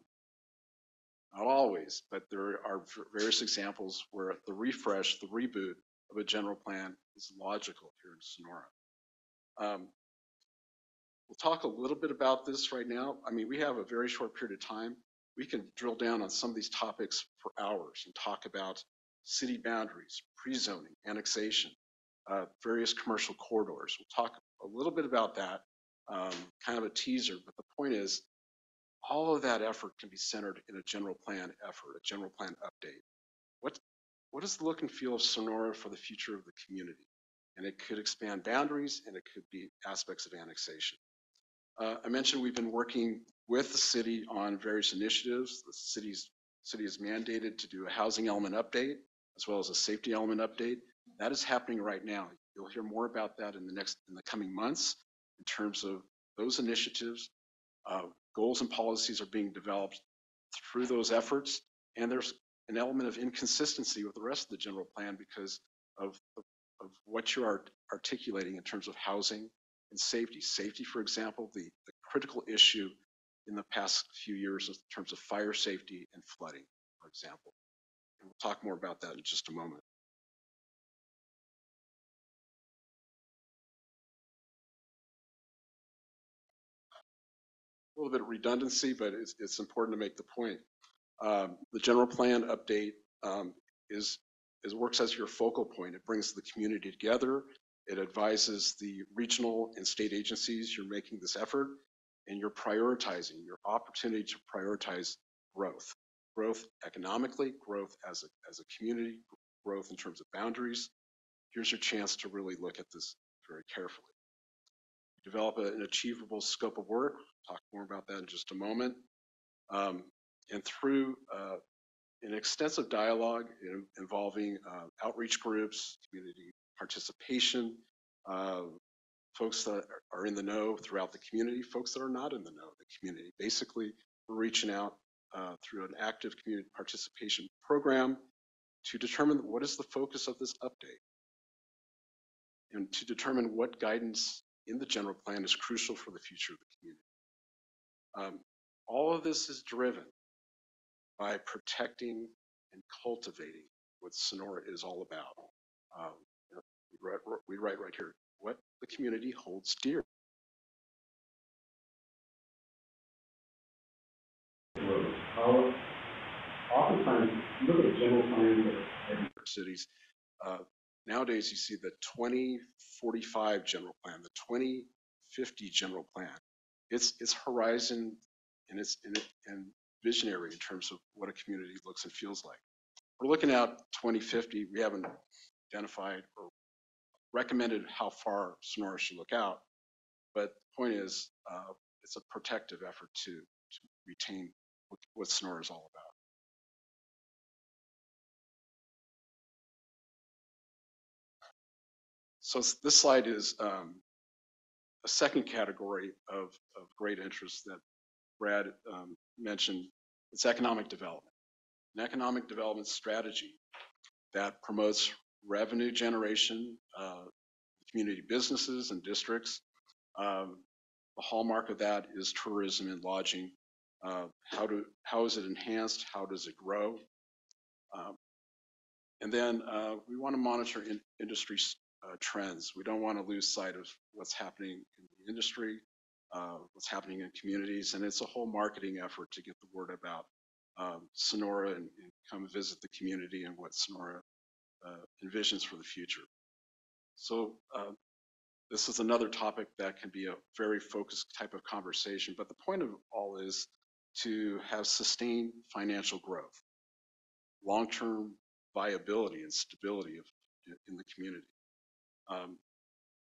Not always, but there are various examples where the refresh, the reboot of a general plan is logical here in Sonora. We'll talk a little bit about this right now. I mean, we have a very short period of time. We can drill down on some of these topics for hours and talk about city boundaries, pre-zoning, annexation, various commercial corridors. We'll talk a little bit about that, kind of a teaser, but the point is, all of that effort can be centered in a general plan effort, a general plan update. What is the look and feel of Sonora for the future of the community? And it could expand boundaries, and it could be aspects of annexation. I mentioned we've been working with the city on various initiatives. The city is mandated to do a housing element update as well as a safety element update. That is happening right now. You'll hear more about that in the coming months in terms of those initiatives. Goals and policies are being developed through those efforts, and there's an element of inconsistency with the rest of the general plan because of what you are articulating in terms of housing and safety. Safety, for example, the critical issue in the past few years in terms of fire safety and flooding, for example. And we'll talk more about that in just a moment. A little bit of redundancy, but it's important to make the point. The general plan update works as your focal point. It brings the community together. It advises the regional and state agencies you're making this effort, and you're prioritizing your opportunity to prioritize growth economically, growth as a community, growth in terms of boundaries. Here's your chance to really look at this very carefully. Develop an achievable scope of work. Talk more about that in just a moment. And through an extensive dialogue involving outreach groups, community participation, folks that are in the know throughout the community, folks that are not in the know of the community. Basically, we're reaching out through an active community participation program to determine what is the focus of this update and to determine what guidance in the general plan is crucial for the future of the community. All of this is driven by protecting and cultivating what Sonora is all about. We write right here, what the community holds dear. Oftentimes, look at the general plans of cities. Nowadays, you see the 2045 general plan, the 2050 general plan. It's horizon and it's and visionary in terms of what a community looks and feels like. We're looking at 2050. We haven't identified or recommended how far Sonora should look out, but the point is, it's a protective effort to retain what Sonora is all about. So this slide is a second category of great interest that Brad mentioned. It's economic development, an economic development strategy that promotes revenue generation, community businesses and districts. The hallmark of that is tourism and lodging. How is it enhanced? How does it grow? And then we want to monitor industry trends. We don't want to lose sight of what's happening in the industry, what's happening in communities, and it's a whole marketing effort to get the word about Sonora and come visit the community and what Sonora envisions for the future. So this is another topic that can be a very focused type of conversation, but the point of all is to have sustained financial growth, long-term viability and stability of in the community.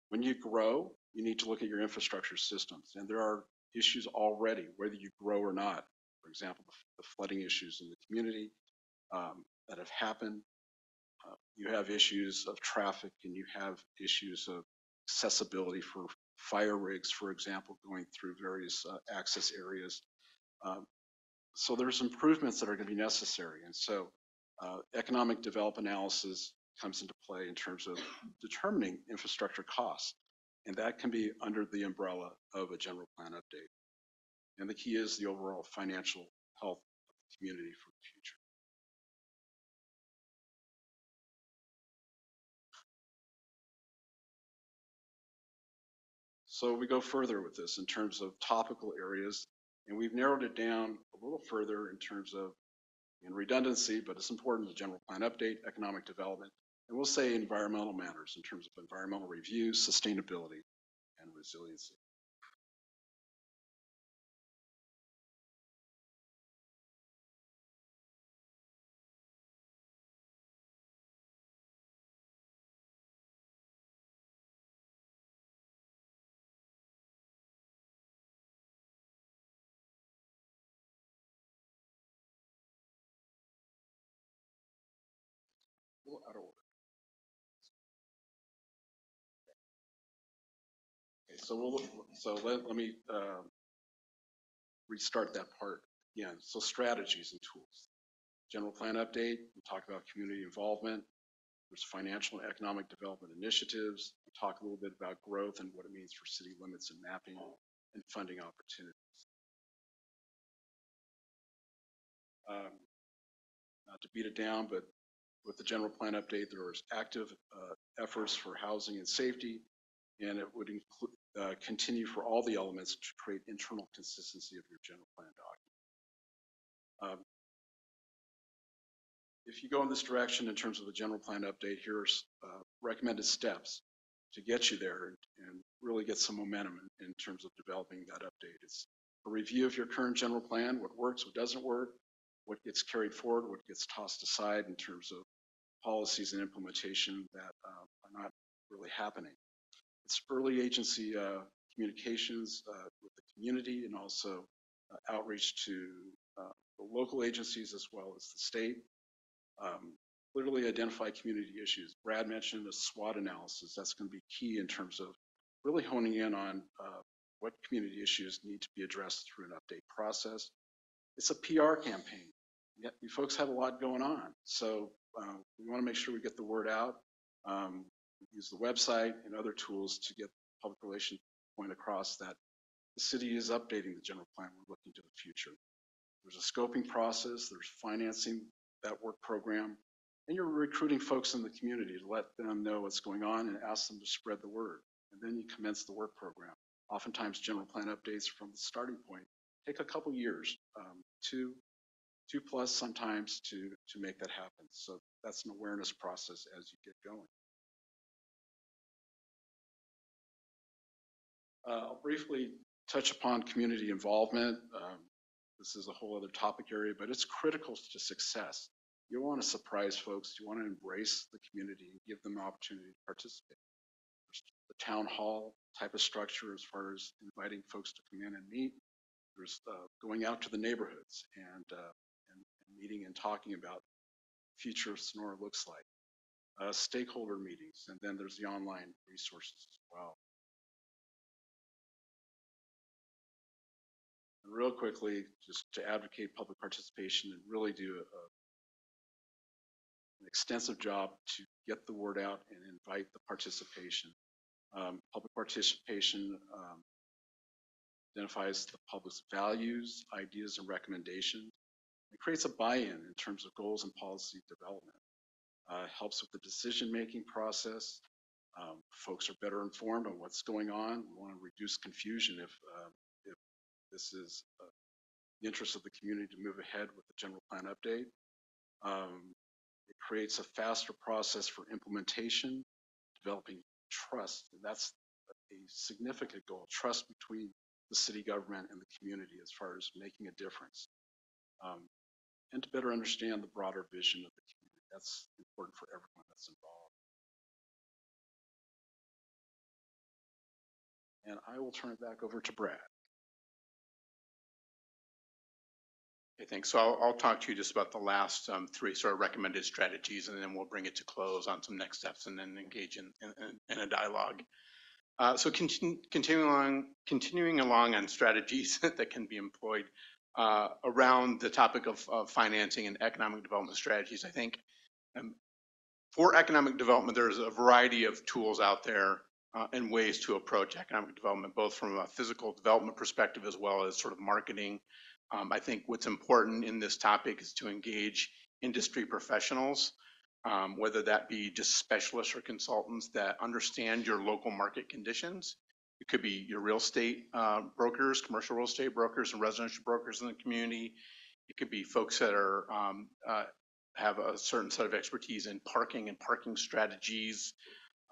When you grow, you need to look at your infrastructure systems, and there are issues already, whether you grow or not. For example, the flooding issues in the community that have happened. You have issues of traffic, and you have issues of accessibility for fire rigs, for example, going through various access areas. So there's improvements that are going to be necessary. And so economic development analysis comes into play in terms of determining infrastructure costs. And that can be under the umbrella of a general plan update. And the key is the overall financial health of the community for the future. So we go further with this in terms of topical areas, and we've narrowed it down a little further in terms of redundancy, but it's important, the general plan update, economic development, and we'll say environmental matters in terms of environmental review, sustainability, and resiliency. A little out of order. Okay, so let me restart that part again. So strategies and tools. General plan update, we talk about community involvement. There's financial and economic development initiatives. We talk a little bit about growth and what it means for city limits and mapping and funding opportunities. Not to beat it down, but with the general plan update, there was active efforts for housing and safety, and it would include continue for all the elements to create internal consistency of your general plan document. If you go in this direction in terms of the general plan update, here's recommended steps to get you there and really get some momentum in terms of developing that update. It's a review of your current general plan, what works, what doesn't work, what gets carried forward, what gets tossed aside in terms of policies and implementation that are not really happening. It's early agency communications with the community and also outreach to the local agencies as well as the state. Clearly identify community issues. Brad mentioned a SWOT analysis. That's going to be key in terms of really honing in on what community issues need to be addressed through an update process. It's a PR campaign. Yet you folks have a lot going on. So we want to make sure we get the word out. Use the website and other tools to get the public relations point across that the city is updating the general plan. We're looking to the future. There's a scoping process. There's financing that work program. And you're recruiting folks in the community to let them know what's going on and ask them to spread the word. And then you commence the work program. Oftentimes general plan updates from the starting point take a couple years, two plus sometimes to make that happen. So that's an awareness process as you get going. I'll briefly touch upon community involvement. This is a whole other topic area, but it's critical to success. You don't want to surprise folks. You want to embrace the community and give them the opportunity to participate. There's the town hall type of structure as far as inviting folks to come in and meet. There's going out to the neighborhoods and meeting and talking about the future of Sonora looks like. Stakeholder meetings, and then there's the online resources as well. And real quickly, just to advocate public participation and really do an extensive job to get the word out and invite the participation. Public participation identifies the public's values, ideas, and recommendations. It creates a buy-in in terms of goals and policy development. Helps with the decision-making process. Folks are better informed on what's going on. We want to reduce confusion if this is the interest of the community to move ahead with the general plan update. It creates a faster process for implementation, developing trust, and that's a significant goal, trust between the city government and the community as far as making a difference. And to better understand the broader vision of the community. That's important for everyone that's involved. And I will turn it back over to Brad. Okay, thanks. So I'll talk to you just about the last three sort of recommended strategies, and then we'll bring it to close on some next steps and then engage in a dialogue. So continuing along on strategies that can be employed around the topic of financing and economic development strategies. I think for economic development, there's a variety of tools out there and ways to approach economic development, both from a physical development perspective as well as sort of marketing. I think what's important in this topic is to engage industry professionals, whether that be just specialists or consultants that understand your local market conditions. It could be your real estate brokers, commercial real estate brokers, and residential brokers in the community. It could be folks that are have a certain set of expertise in parking and parking strategies.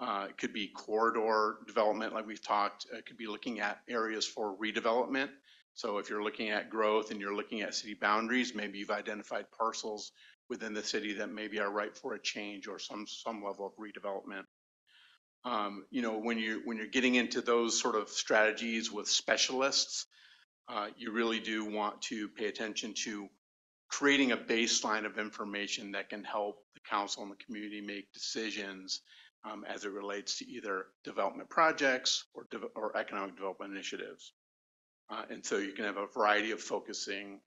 It could be corridor development, like we've talked. It could be looking at areas for redevelopment. So if you're looking at growth and you're looking at city boundaries, maybe you've identified parcels within the city that maybe are ripe for a change or some level of redevelopment. You know, when you're getting into those sort of strategies with specialists, you really do want to pay attention to creating a baseline of information that can help the council and the community make decisions as it relates to either development projects or economic development initiatives. And so you can have a variety of focusing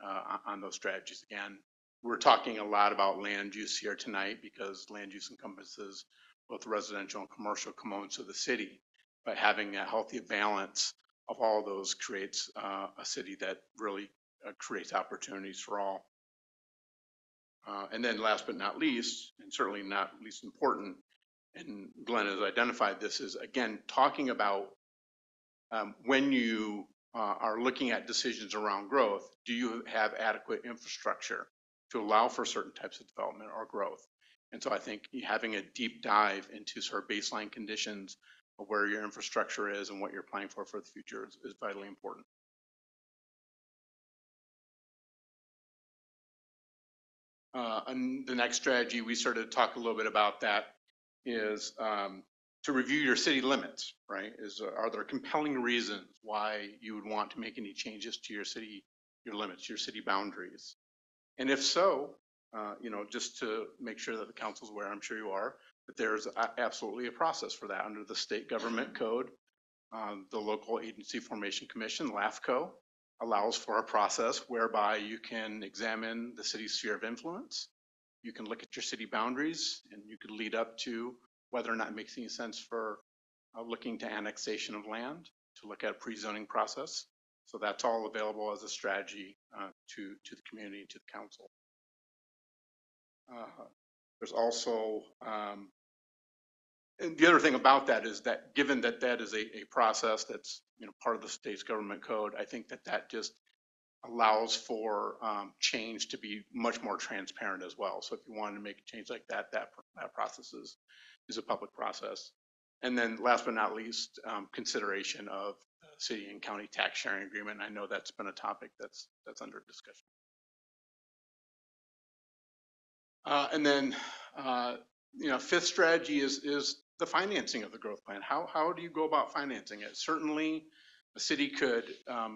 on those strategies. Again, we're talking a lot about land use here tonight because land use encompasses both residential and commercial components of the city. But having a healthy balance of all of those creates a city that really creates opportunities for all. And then last but not least, and certainly not least important, and Glenn has identified this, is again, talking about when you are looking at decisions around growth, do you have adequate infrastructure to allow for certain types of development or growth? And so I think having a deep dive into sort of baseline conditions of where your infrastructure is and what you're planning for the future is vitally important. And the next strategy, we started to talk a little bit about that, is to review your city limits, right? Are there compelling reasons why you would want to make any changes to your city, your limits, your city boundaries? And if so, you know, just to make sure that the council's aware, I'm sure you are, that there's absolutely a process for that under the state government code. The Local Agency Formation Commission, LAFCO, allows for a process whereby you can examine the city's sphere of influence. You can look at your city boundaries, and you could lead up to whether or not it makes any sense for looking to annexation of land, to look at a pre-zoning process. So that's all available as a strategy to the community, to the council. There's also, and the other thing about that is that given that that is a process that's, you know, part of the state's government code, I think that that just allows for change to be much more transparent as well. So if you wanted to make a change like that, that process is a public process. And then last but not least, consideration of city and county tax sharing agreement. I know that's been a topic that's under discussion. And then, you know, fifth strategy is the financing of the growth plan. How do you go about financing it? Certainly, a city could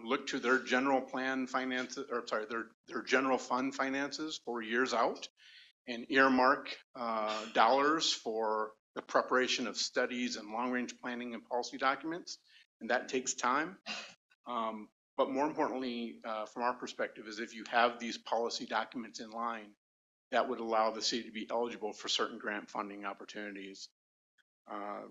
look to their general plan finances, or sorry, their general fund finances for years out and earmark dollars for the preparation of studies and long-range planning and policy documents, and that takes time. But more importantly, from our perspective, is if you have these policy documents in line, that would allow the city to be eligible for certain grant funding opportunities.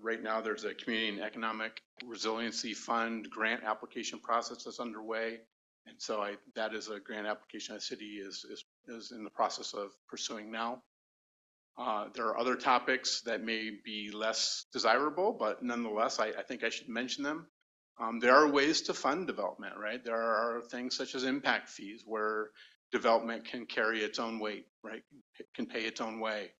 Right now, there's a Community and Economic Resiliency Fund grant application process that's underway. And so that is a grant application the city is in the process of pursuing now. There are other topics that may be less desirable, but nonetheless, I think I should mention them. There are ways to fund development, right? There are things such as impact fees where development can carry its own weight, right? It can pay its own way.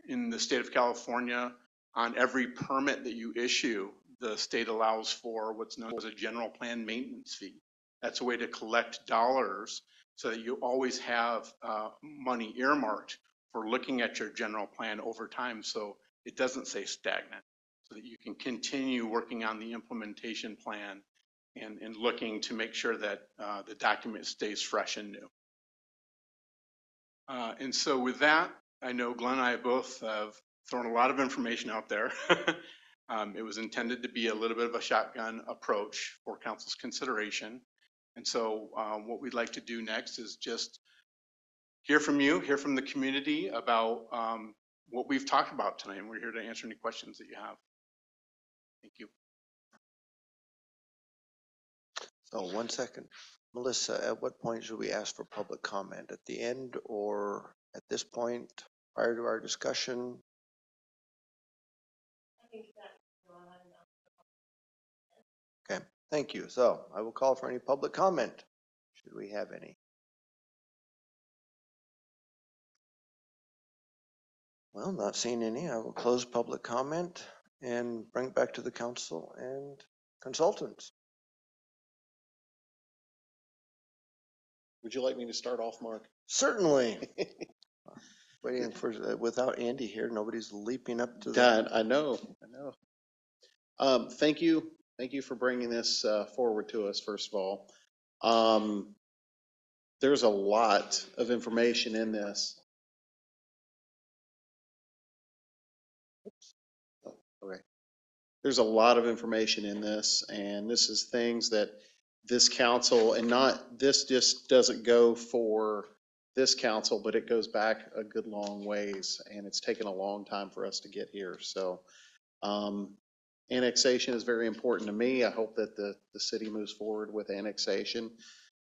In the state of California, on every permit that you issue, the state allows for what's known as a general plan maintenance fee. That's a way to collect dollars so that you always have money earmarked for looking at your general plan over time, so it doesn't stay stagnant. so that you can continue working on the implementation plan and looking to make sure that the document stays fresh and new. And so with that, I know Glenn and I both have thrown a lot of information out there. It was intended to be a little bit of a shotgun approach for council's consideration. And so what we'd like to do next is just hear from you, hear from the community about what we've talked about tonight. And we're here to answer any questions that you have. Thank you. So 1 second. Melissa, at what point should we ask for public comment? At the end or at this point prior to our discussion? Okay, thank you. So I will call for any public comment. Should we have any? Well, not seeing any, I will close public comment and bring it back to the council and consultants. Would you like me to start off, Mark? Certainly. Waiting for, without Andy here, nobody's leaping up to the. God, I know. Thank you. Thank you for bringing this forward to us, first of all. There's a lot of information in this. Okay. There's a lot of information in this, and this is things that this council, and not, this just doesn't go for this council, but it goes back a good long ways, and it's taken a long time for us to get here. So annexation is very important to me. I hope that the city moves forward with annexation.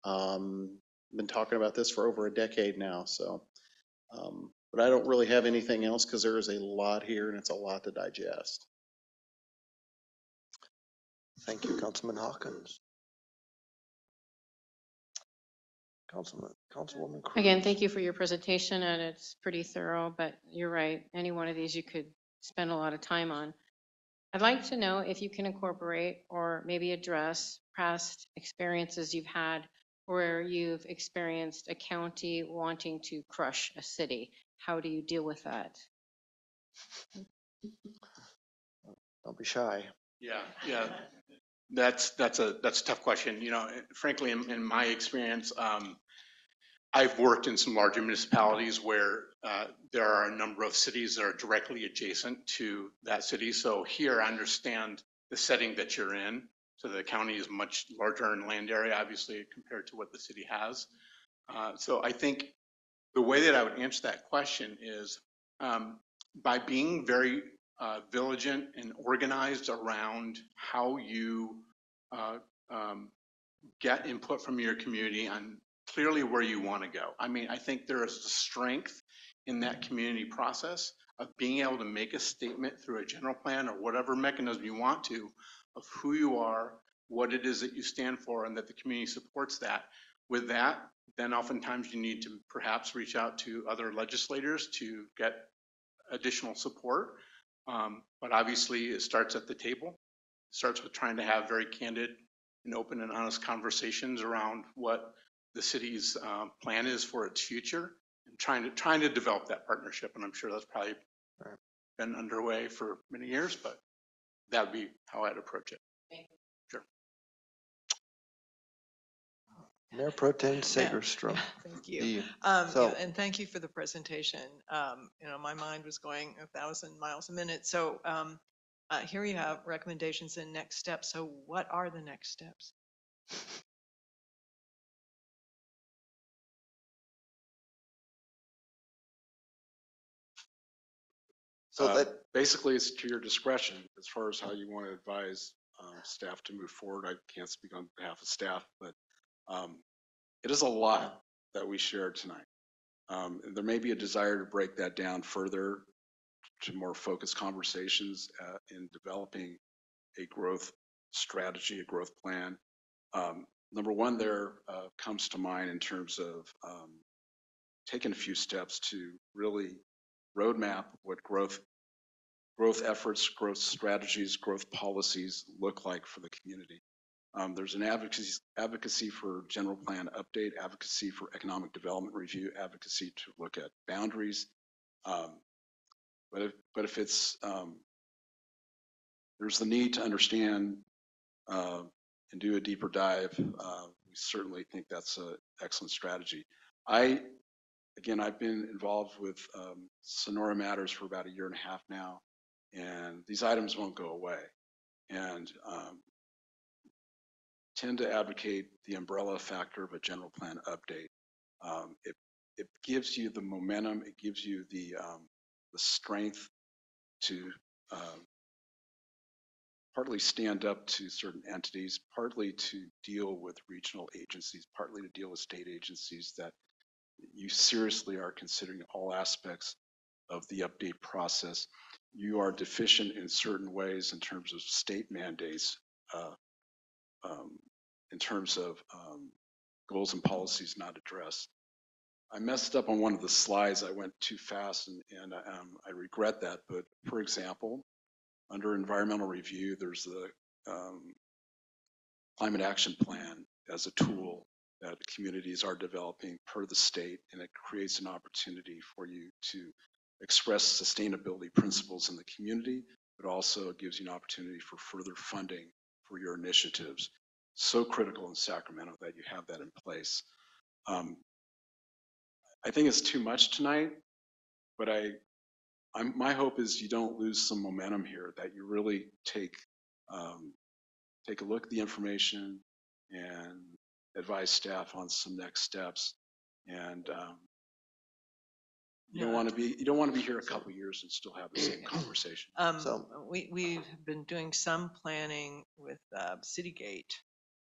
Been talking about this for over a decade now, so but I don't really have anything else because there is a lot here and it's a lot to digest. Thank you, Councilman Hawkins. Councilwoman Cruz. Again, thank you for your presentation, and it's pretty thorough, but you're right. Any one of these you could spend a lot of time on. I'd like to know if you can incorporate or maybe address past experiences you've had where you've experienced a county wanting to crush a city. How do you deal with that? Don't be shy. Yeah. That's a tough question. You know, frankly, in my experience, I've worked in some larger municipalities where there are a number of cities that are directly adjacent to that city. So here I understand the setting that you're in. So the county is much larger in land area, obviously, compared to what the city has. So I think the way that I would answer that question is by being very vigilant and organized around how you get input from your community on clearly where you want to go. I mean, I think there is a strength in that community process of being able to make a statement through a general plan or whatever mechanism you want to of who you are, what it is that you stand for, and that the community supports that. With that, then oftentimes you need to perhaps reach out to other legislators to get additional support. But obviously it starts at the table. It starts with trying to have very candid and open and honest conversations around what the city's plan is for its future, and trying to develop that partnership. And I'm sure that's probably been underway for many years, but that would be how I'd approach it. Sure. Mayor Pro Tem Sagerstrom. Thank you. So, and thank you for the presentation. You know, my mind was going 1,000 miles a minute. So here you have recommendations and next steps. So what are the next steps? So that basically it's to your discretion as far as how you want to advise staff to move forward. I can't speak on behalf of staff, but it is a lot that we shared tonight. There may be a desire to break that down further to more focused conversations in developing a growth strategy, a growth plan. Number one there comes to mind in terms of taking a few steps to really roadmap what growth efforts, growth strategies, growth policies look like for the community. There's an advocacy for general plan update, advocacy for economic development review, advocacy to look at boundaries. But if it's there's the need to understand and do a deeper dive. We certainly think that's an excellent strategy. I've been involved with Sonora Matters for about 1.5 years now, and these items won't go away. And tend to advocate the umbrella factor of a general plan update. It gives you the momentum, it gives you the strength to partly stand up to certain entities, partly to deal with regional agencies, partly to deal with state agencies that you seriously are considering all aspects of the update process. You are deficient in certain ways in terms of state mandates, in terms of goals and policies not addressed. I messed up on one of the slides. I went too fast, and I regret that. But for example, under environmental review, there's the climate action plan as a tool that communities are developing per the state, and it creates an opportunity for you to express sustainability principles in the community, but also gives you an opportunity for further funding for your initiatives. So critical in Sacramento that you have that in place. I think it's too much tonight, but my hope is you don't lose some momentum here, that you really take a look at the information and advise staff on some next steps. And you don't want to be here a couple of years and still have the same conversation. We've been doing some planning with Citygate,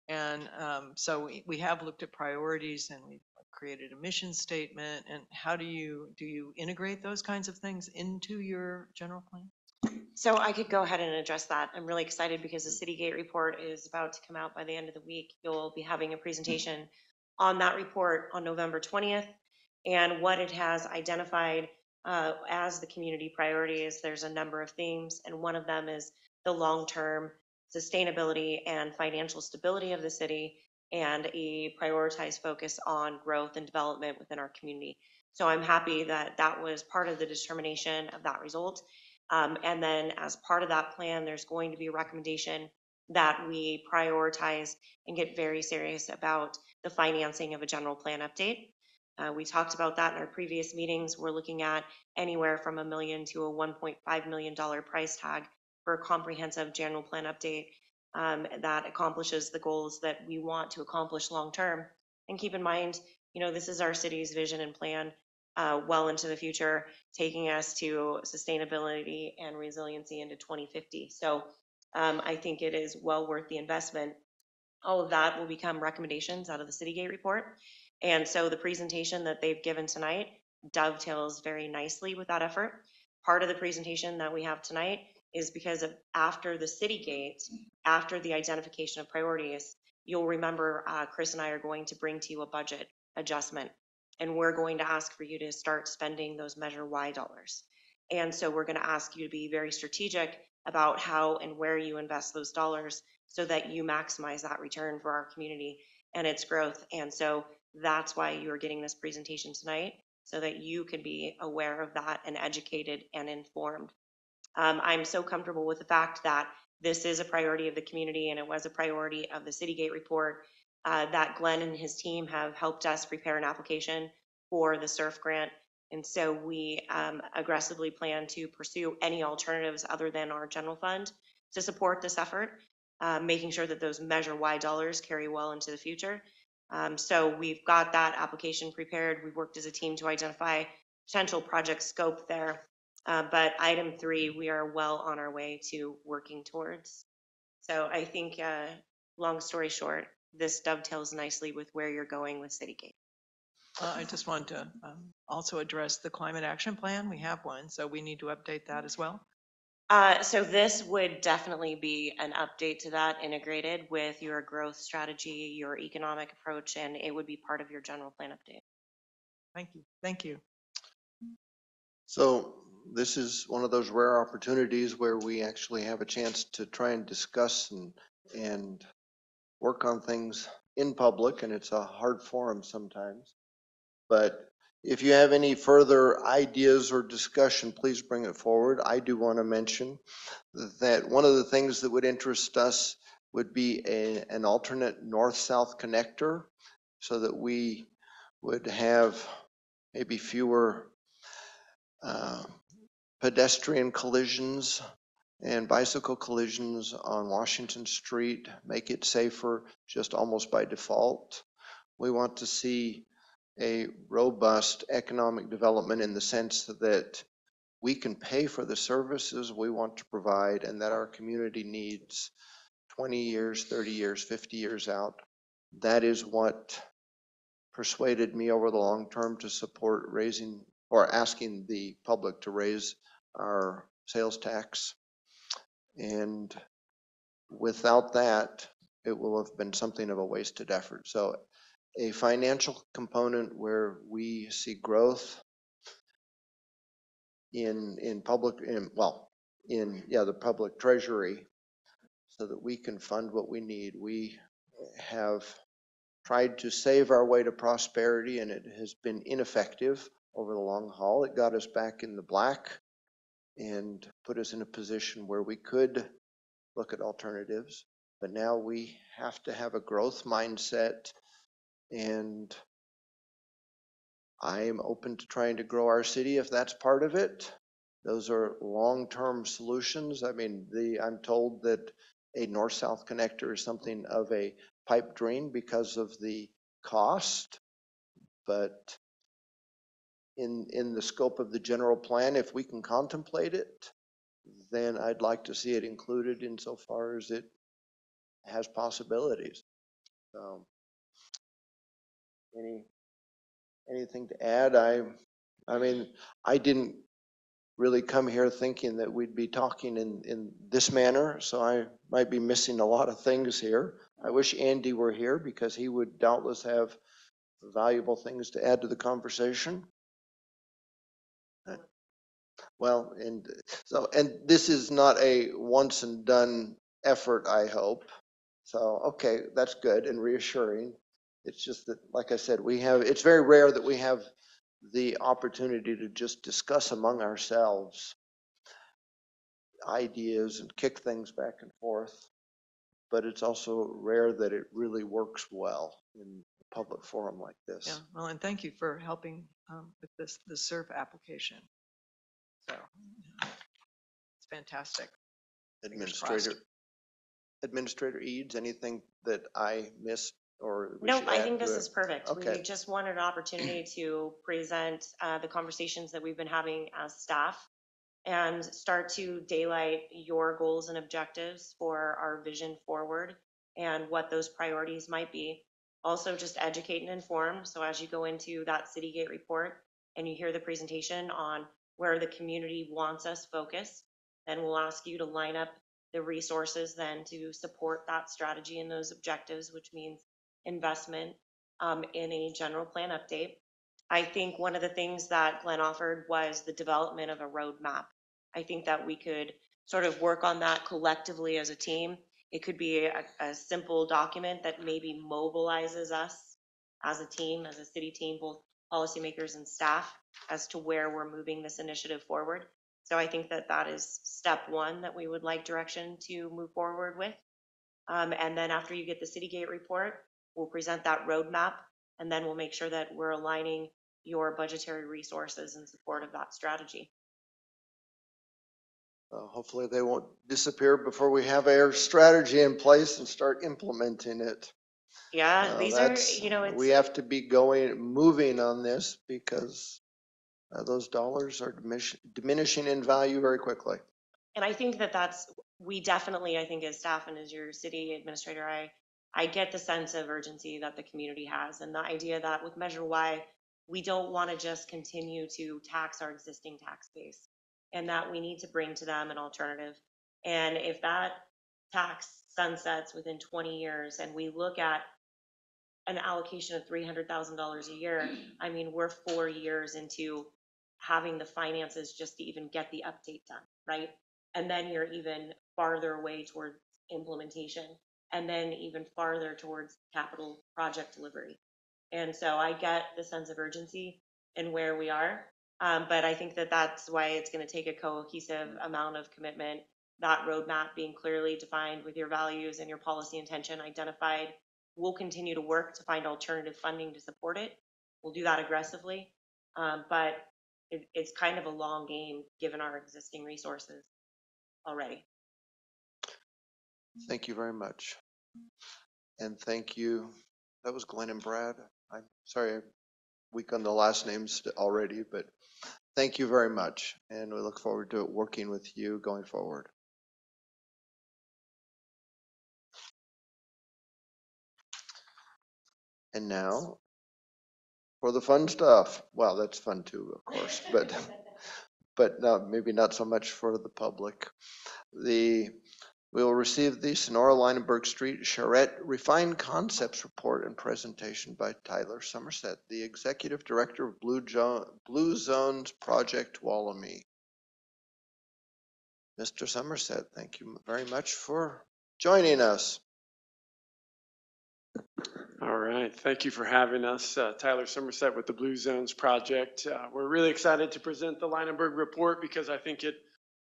and so we have looked at priorities, and we've created a mission statement. And how do you integrate those kinds of things into your general plan? So I could go ahead and address that. I'm really excited because the Citygate report is about to come out by the end of the week. You'll be having a presentation on that report on November 20th, and what it has identified as the community priorities. There's a number of themes, and one of them is the long-term sustainability and financial stability of the city, and a prioritized focus on growth and development within our community. So I'm happy that that was part of the determination of that result. And then as part of that plan, there's going to be a recommendation that we prioritize and get very serious about the financing of a general plan update. We talked about that in our previous meetings. We're looking at anywhere from $1 million to a $1.5 million price tag for a comprehensive general plan update that accomplishes the goals that we want to accomplish long term. And keep in mind, this is our city's vision and plan well into the future, taking us to sustainability and resiliency into 2050. So I think it is well worth the investment. All of that will become recommendations out of the Citygate report. And so the presentation that they've given tonight dovetails very nicely with that effort. Part of the presentation that we have tonight is because of after the Citygate, after the identification of priorities, you'll remember Chris and I are going to bring to you a budget adjustment, and we're going to ask for you to start spending those Measure Y dollars. And so we're going to ask you to be very strategic about how and where you invest those dollars so that you maximize that return for our community and its growth. And so that's why you're getting this presentation tonight, so that you can be aware of that and educated and informed. I'm so comfortable with the fact that this is a priority of the community, and it was a priority of the Citygate report, that Glenn and his team have helped us prepare an application for the SURF grant. And so we aggressively plan to pursue any alternatives other than our general fund to support this effort, making sure that those Measure Y dollars carry well into the future. So we've got that application prepared. We've worked as a team to identify potential project scope there. But item 3, we are well on our way to working towards. So I think, long story short, this dovetails nicely with where you're going with Citygate. I just want to also address the climate action plan. We have one, so we need to update that as well. So this would definitely be an update to that, integrated with your growth strategy, your economic approach, and it would be part of your general plan update. Thank you. Thank you. So this is one of those rare opportunities where we actually have a chance to try and discuss and work on things in public, and it's a hard forum sometimes. But If you have any further ideas or discussion, please bring it forward. I do want to mention that one of the things that would interest us would be an alternate north-south connector so that we would have maybe fewer uh, pedestrian collisions and bicycle collisions on Washington Street, make it safer just almost by default. We want to see a robust economic development in the sense that we can pay for the services we want to provide and that our community needs 20 years, 30 years, 50 years out. That is what persuaded me over the long term to support raising or asking the public to raise our sales tax. And without that, it will have been something of a wasted effort. So a financial component where we see growth in public, the public treasury so that we can fund what we need. We have tried to save our way to prosperity and it has been ineffective over the long haul. It got us back in the black and put us in a position where we could look at alternatives. But now we have to have a growth mindset, and I am open to trying to grow our city if that's part of it. Those are long-term solutions. I mean, I'm told that a north-south connector is something of a pipe dream because of the cost, but in the scope of the general plan, if we can contemplate it, then I'd like to see it included insofar as it has possibilities. So, anything to add? I mean, I didn't really come here thinking that we'd be talking in this manner, so I might be missing a lot of things here. I wish Andy were here because he would doubtless have valuable things to add to the conversation. Well, and this is not a once and done effort, I hope. So, okay, that's good and reassuring. It's just that, like I said, it's very rare that we have the opportunity to just discuss among ourselves ideas and kick things back and forth. But it's also rare that it really works well in a public forum like this. Yeah, well, and thank you for helping with the SURF application. So it's fantastic. Administrator Eads, anything that I missed or we Nope, should I add think to this it? is perfect. Okay. We just wanted an opportunity to present the conversations that we've been having as staff and start to daylight your goals and objectives for our vision forward and what those priorities might be. Also, just educate and inform. So as you go into that Citygate report and you hear the presentation on where the community wants us focused, then we'll ask you to line up the resources then to support that strategy and those objectives, which means investment in a general plan update. I think one of the things that Glenn offered was the development of a roadmap. I think that we could sort of work on that collectively as a team. It could be a simple document that maybe mobilizes us as a team, as a city team, both policymakers and staff, as to where we're moving this initiative forward. So I think that that is step one that we would like direction to move forward with. And then after you get the Citygate report, we'll present that roadmap, and then we'll make sure that we're aligning your budgetary resources in support of that strategy. Hopefully they won't disappear before we have our strategy in place and start implementing it. Yeah, these are, we have to be moving on this because those dollars are diminishing in value very quickly. And I think that we definitely, I think as staff and as your city administrator, I get the sense of urgency that the community has, and the idea that with Measure Y, we don't want to just continue to tax our existing tax base, and that we need to bring to them an alternative. And if that tax sunsets within 20 years and we look at an allocation of $300,000 a year, I mean, we're 4 years into having the finances just to even get the update done, right? And then you're even farther away towards implementation, and then even farther towards capital project delivery. And so I get the sense of urgency. and where we are. But I think that that's why it's going to take a cohesive amount of commitment, that roadmap being clearly defined with your values and your policy intention identified. We'll continue to work to find alternative funding to support it. We'll do that aggressively. But it's kind of a long game given our existing resources already. Thank you very much. And thank you. That was Glenn and Brad. I'm sorry, I'm weak on the last names already, but thank you very much. And we look forward to working with you going forward. And now for the fun stuff. Well, that's fun too, of course, but maybe not so much for the public. We will receive the Sonora Lineberg Street Charrette Refined Concepts Report and presentation by Tyler Somerset, the Executive Director of Blue Zones Project Tuolumne. Mr. Somerset, thank you very much for joining us. All right, thank you for having us. Tyler Somerset with the Blue Zones Project. We're really excited to present the Lineberg report because I think it,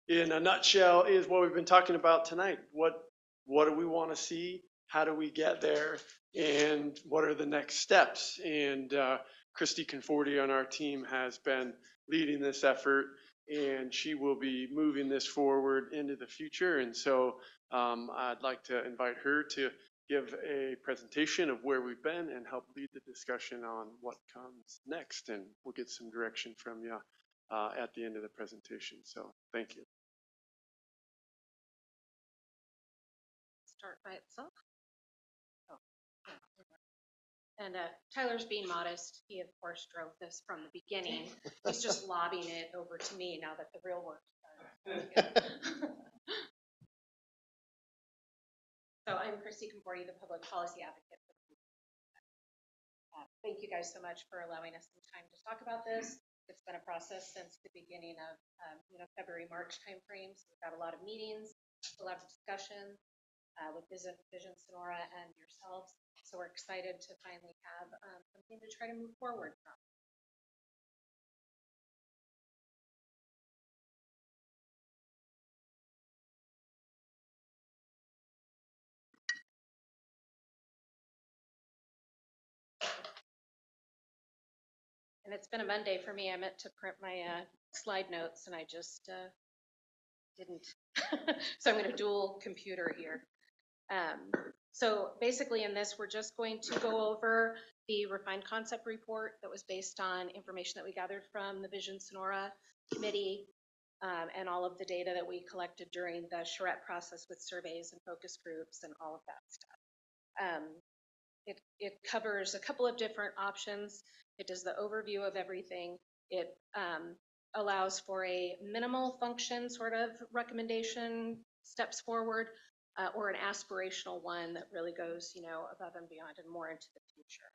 in a nutshell, is what we've been talking about tonight. What do we want to see? How do we get there? And what are the next steps? And Christy Conforti on our team has been leading this effort, and she will be moving this forward into the future. And so I'd like to invite her to give a presentation of where we've been and help lead the discussion on what comes next. And we'll get some direction from you at the end of the presentation. So thank you. Start by itself. Oh, yeah. And Tyler's being modest. He, of course, drove this from the beginning. He's just lobbing it over to me now that the real work's done. So I'm Christy Conforti, the public policy advocate. Thank you guys so much for allowing us some time to talk about this. It's been a process since the beginning of February, March timeframes. We've got a lot of meetings, a lot of discussion with Vision Sonora and yourselves. So we're excited to finally have something to try to move forward from. And it's been a Monday for me. I meant to print my slide notes and I just didn't. So I'm going to dual computer here. So basically in this, we're just going to go over the refined concept report that was based on information that we gathered from the Vision Sonora committee and all of the data that we collected during the charrette process with surveys and focus groups and all of that stuff. It covers a couple of different options. It does the overview of everything. It allows for a minimal function sort of recommendation steps forward or an aspirational one that really goes, above and beyond and more into the future.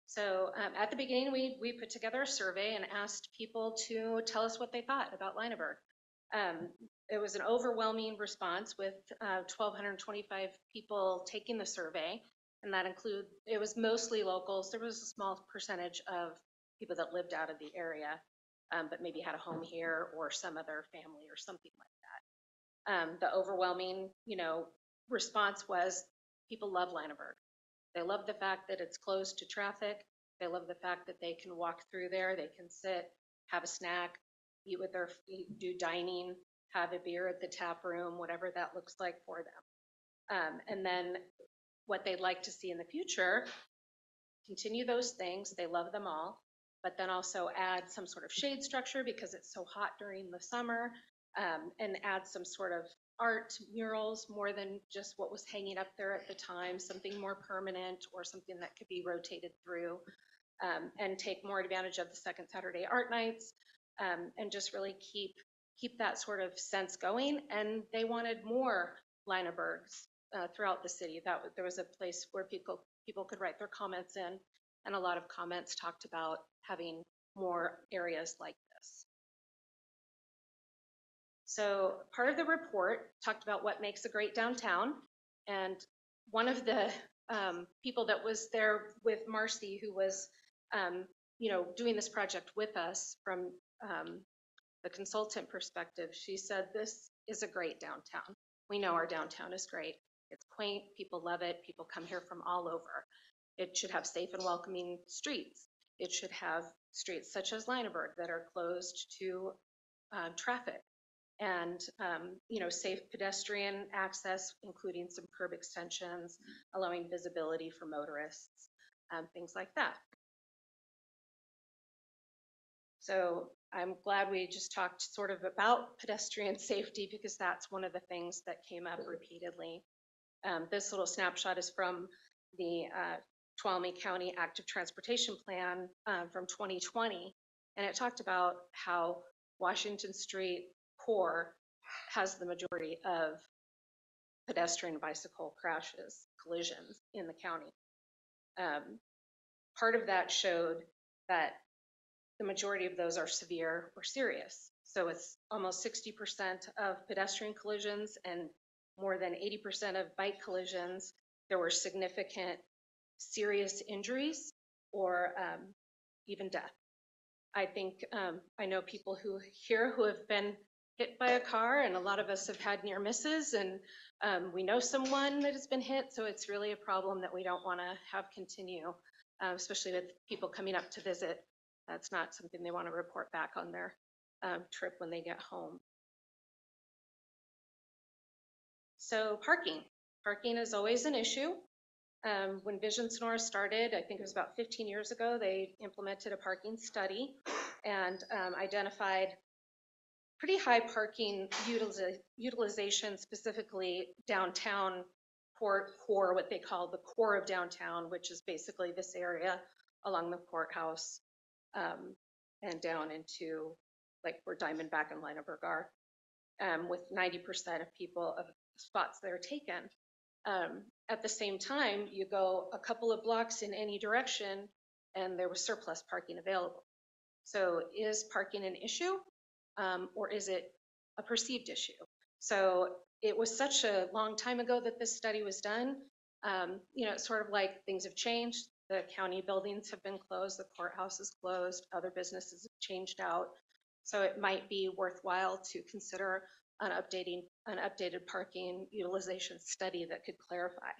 So at the beginning, we put together a survey and asked people to tell us what they thought about Lineberg. It was an overwhelming response with 1,225 people taking the survey, and that it was mostly locals. There was a small percentage of people that lived out of the area, but maybe had a home here or some other family or something like that. The overwhelming, response was people love Lineberg. They love the fact that it's closed to traffic. They love the fact that they can walk through there. They can sit, have a snack, eat with their feet, do dining, have a beer at the tap room, whatever that looks like for them. And then what they'd like to see in the future, continue those things. They love them all, but then also add some sort of shade structure because it's so hot during the summer, and add some sort of art murals more than just what was hanging up there at the time, something more permanent or something that could be rotated through, and take more advantage of the second Saturday art nights, and just really keep that sort of sense going. And they wanted more Linebergs throughout the city. There was a place where people could write their comments in, and a lot of comments talked about having more areas like this. So part of the report talked about what makes a great downtown, and one of the people that was there with Marcy, who was, doing this project with us from the consultant perspective. She said, this is a great downtown. We know our downtown is great. It's quaint, people love it, people come here from all over. It should have safe and welcoming streets. It should have streets such as Lineberg that are closed to traffic, and safe pedestrian access, including some curb extensions, allowing visibility for motorists, things like that. So I'm glad we just talked sort of about pedestrian safety, because that's one of the things that came up repeatedly. This little snapshot is from the Tuolumne County Active Transportation Plan from 2020, and it talked about how Washington Street core has the majority of pedestrian bicycle crashes, collisions in the county. Part of that showed that the majority of those are severe or serious. So it's almost 60% of pedestrian collisions and more than 80% of bike collisions. There were significant serious injuries or even death. I think I know people here who have been hit by a car, and a lot of us have had near misses, and we know someone that has been hit. So it's really a problem that we don't want to have continue, especially with people coming up to visit. That's not something they want to report back on their trip when they get home. So parking is always an issue. When Vision Sonora started, I think it was about 15 years ago, they implemented a parking study and identified pretty high parking utilization, specifically downtown core, what they call the core of downtown, which is basically this area along the courthouse and down into like where Diamondback and Lineberg are, with 90% of people of spots that are taken. At the same time, you go a couple of blocks in any direction and there was surplus parking available. So is parking an issue, or is it a perceived issue? So it was such a long time ago that this study was done. It's sort of like things have changed. The county buildings have been closed, the courthouse is closed, other businesses have changed out. So it might be worthwhile to consider an updated parking utilization study that could clarify.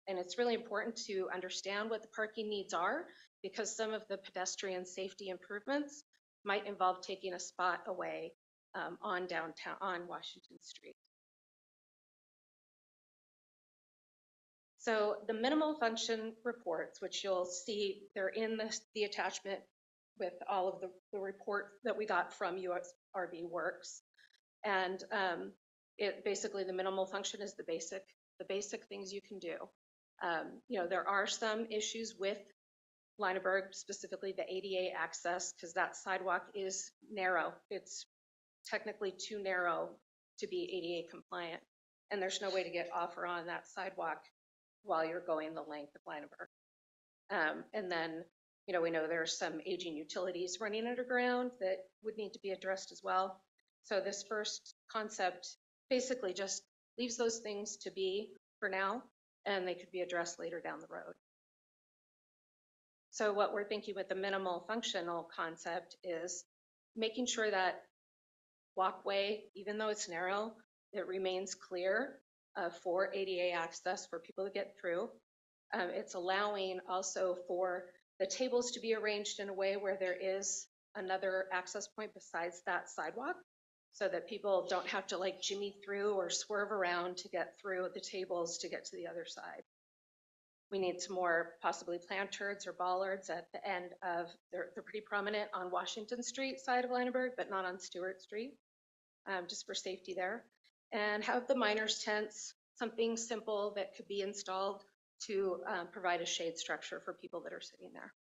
And it's really important to understand what the parking needs are, because some of the pedestrian safety improvements might involve taking a spot away on downtown, on Washington Street. So the minimal function reports, which you'll see, they're in the attachment with all of the report that we got from USRB Works. And it basically, the minimal function is the basic things you can do. There are some issues with Lineberg, specifically the ADA access, because that sidewalk is narrow. It's technically too narrow to be ADA compliant, and there's no way to get off or on that sidewalk while you're going the length of Lineberg. And then, we know there's some aging utilities running underground that would need to be addressed as well. So this first concept basically just leaves those things to be for now, and they could be addressed later down the road. So what we're thinking with the minimal functional concept is making sure that walkway, even though it's narrow, it remains clear for ADA access for people to get through. It's allowing also for the tables to be arranged in a way where there is another access point besides that sidewalk, so that people don't have to like jimmy through or swerve around to get through the tables to get to the other side. We need some more possibly planters or bollards at the end of, they're pretty prominent on Washington Street side of Lineberg, but not on Stewart Street, just for safety there. And have the miners' tents, something simple that could be installed to provide a shade structure for people that are sitting there.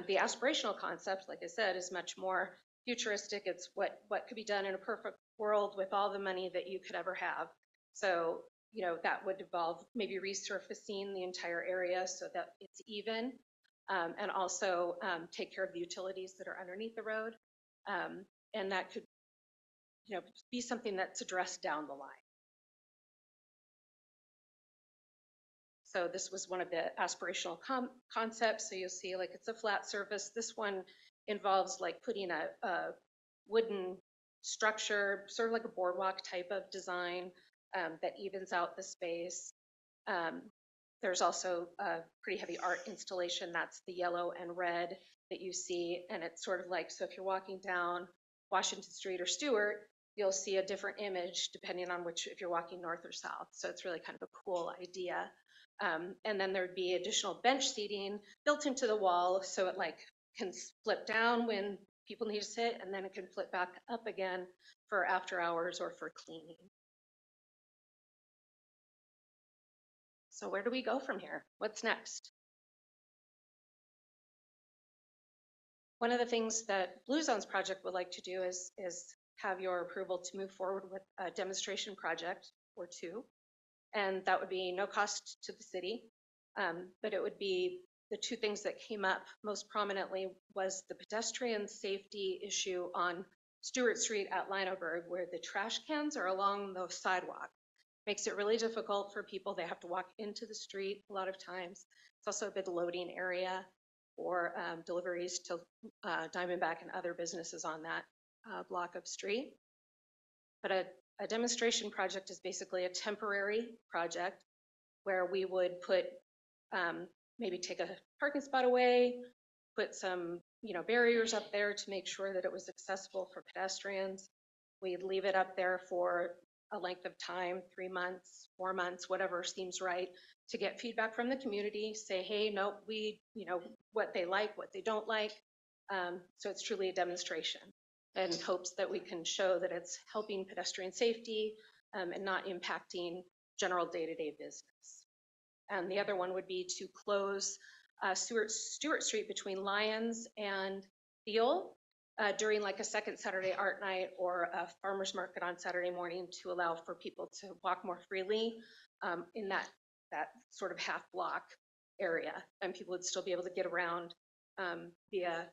The aspirational concept, like I said, is much more futuristic. It's what could be done in a perfect world with all the money that you could ever have. So, that would involve maybe resurfacing the entire area so that it's even, and also take care of the utilities that are underneath the road. And that could, be something that's addressed down the line. So this was one of the aspirational concepts. So you'll see like it's a flat surface. This one involves like putting a wooden structure, sort of like a boardwalk type of design that evens out the space. There's also a pretty heavy art installation. That's the yellow and red that you see. And it's sort of like, so if you're walking down Washington Street or Stewart, you'll see a different image depending on which, if you're walking north or south. So it's really kind of a cool idea. And then there'd be additional bench seating built into the wall, so it like can flip down when people need to sit, and then it can flip back up again for after hours or for cleaning. So where do we go from here? What's next? One of the things that Blue Zones Project would like to do is have your approval to move forward with a demonstration project or two. And that would be no cost to the city, but it would be the two things that came up most prominently was the pedestrian safety issue on Stewart Street at Lineoburg, where the trash cans are along the sidewalk. Makes it really difficult for people. They have to walk into the street a lot of times. It's also a big loading area for deliveries to Diamondback and other businesses on that block of street. But a demonstration project is basically a temporary project where we would put, maybe take a parking spot away, put some, barriers up there to make sure that it was accessible for pedestrians. We'd leave it up there for a length of time, 3 months, 4 months, whatever seems right, to get feedback from the community, say, hey, no, what they like, what they don't like. So it's truly a demonstration, in hopes that we can show that it's helping pedestrian safety and not impacting general day-to-day business. And the other one would be to close Stewart Street between Lyons and Thiel during like a second Saturday art night or a farmer's market on Saturday morning, to allow for people to walk more freely in that sort of half block area, and people would still be able to get around via,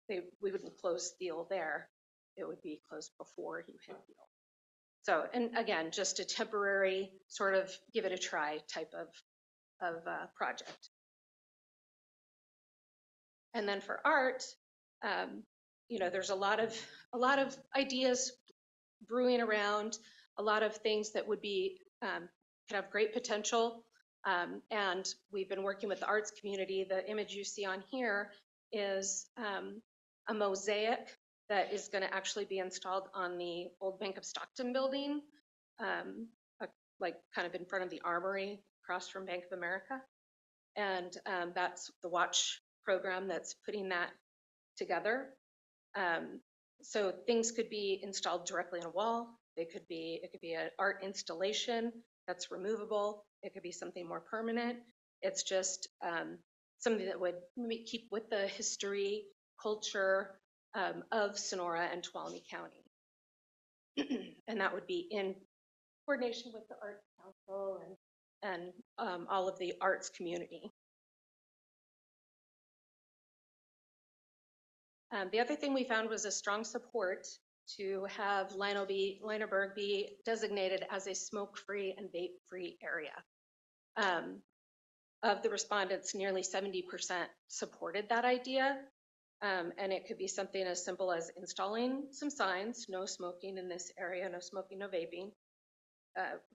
we wouldn't close Thiel there. It would be closed before you hit Thiel. So, and again, just a temporary sort of give it a try type of project. And then for art, there's a lot of ideas brewing around, a lot of things that would be could have great potential. And we've been working with the arts community. The image you see on here is a mosaic that is going to actually be installed on the old Bank of Stockton building, like kind of in front of the Armory across from Bank of America. And that's the watch program that's putting that together. So things could be installed directly on a wall. It could be an art installation that's removable. It could be something more permanent. It's just something that would keep with the history, culture of Sonora and Tuolumne County. And that would be in coordination with the Arts Council and all of the arts community. The other thing we found was a strong support to have Lineoburg be designated as a smoke-free and vape-free area. Of the respondents, nearly 70% supported that idea. And it could be something as simple as installing some signs, no smoking in this area, no smoking, no vaping.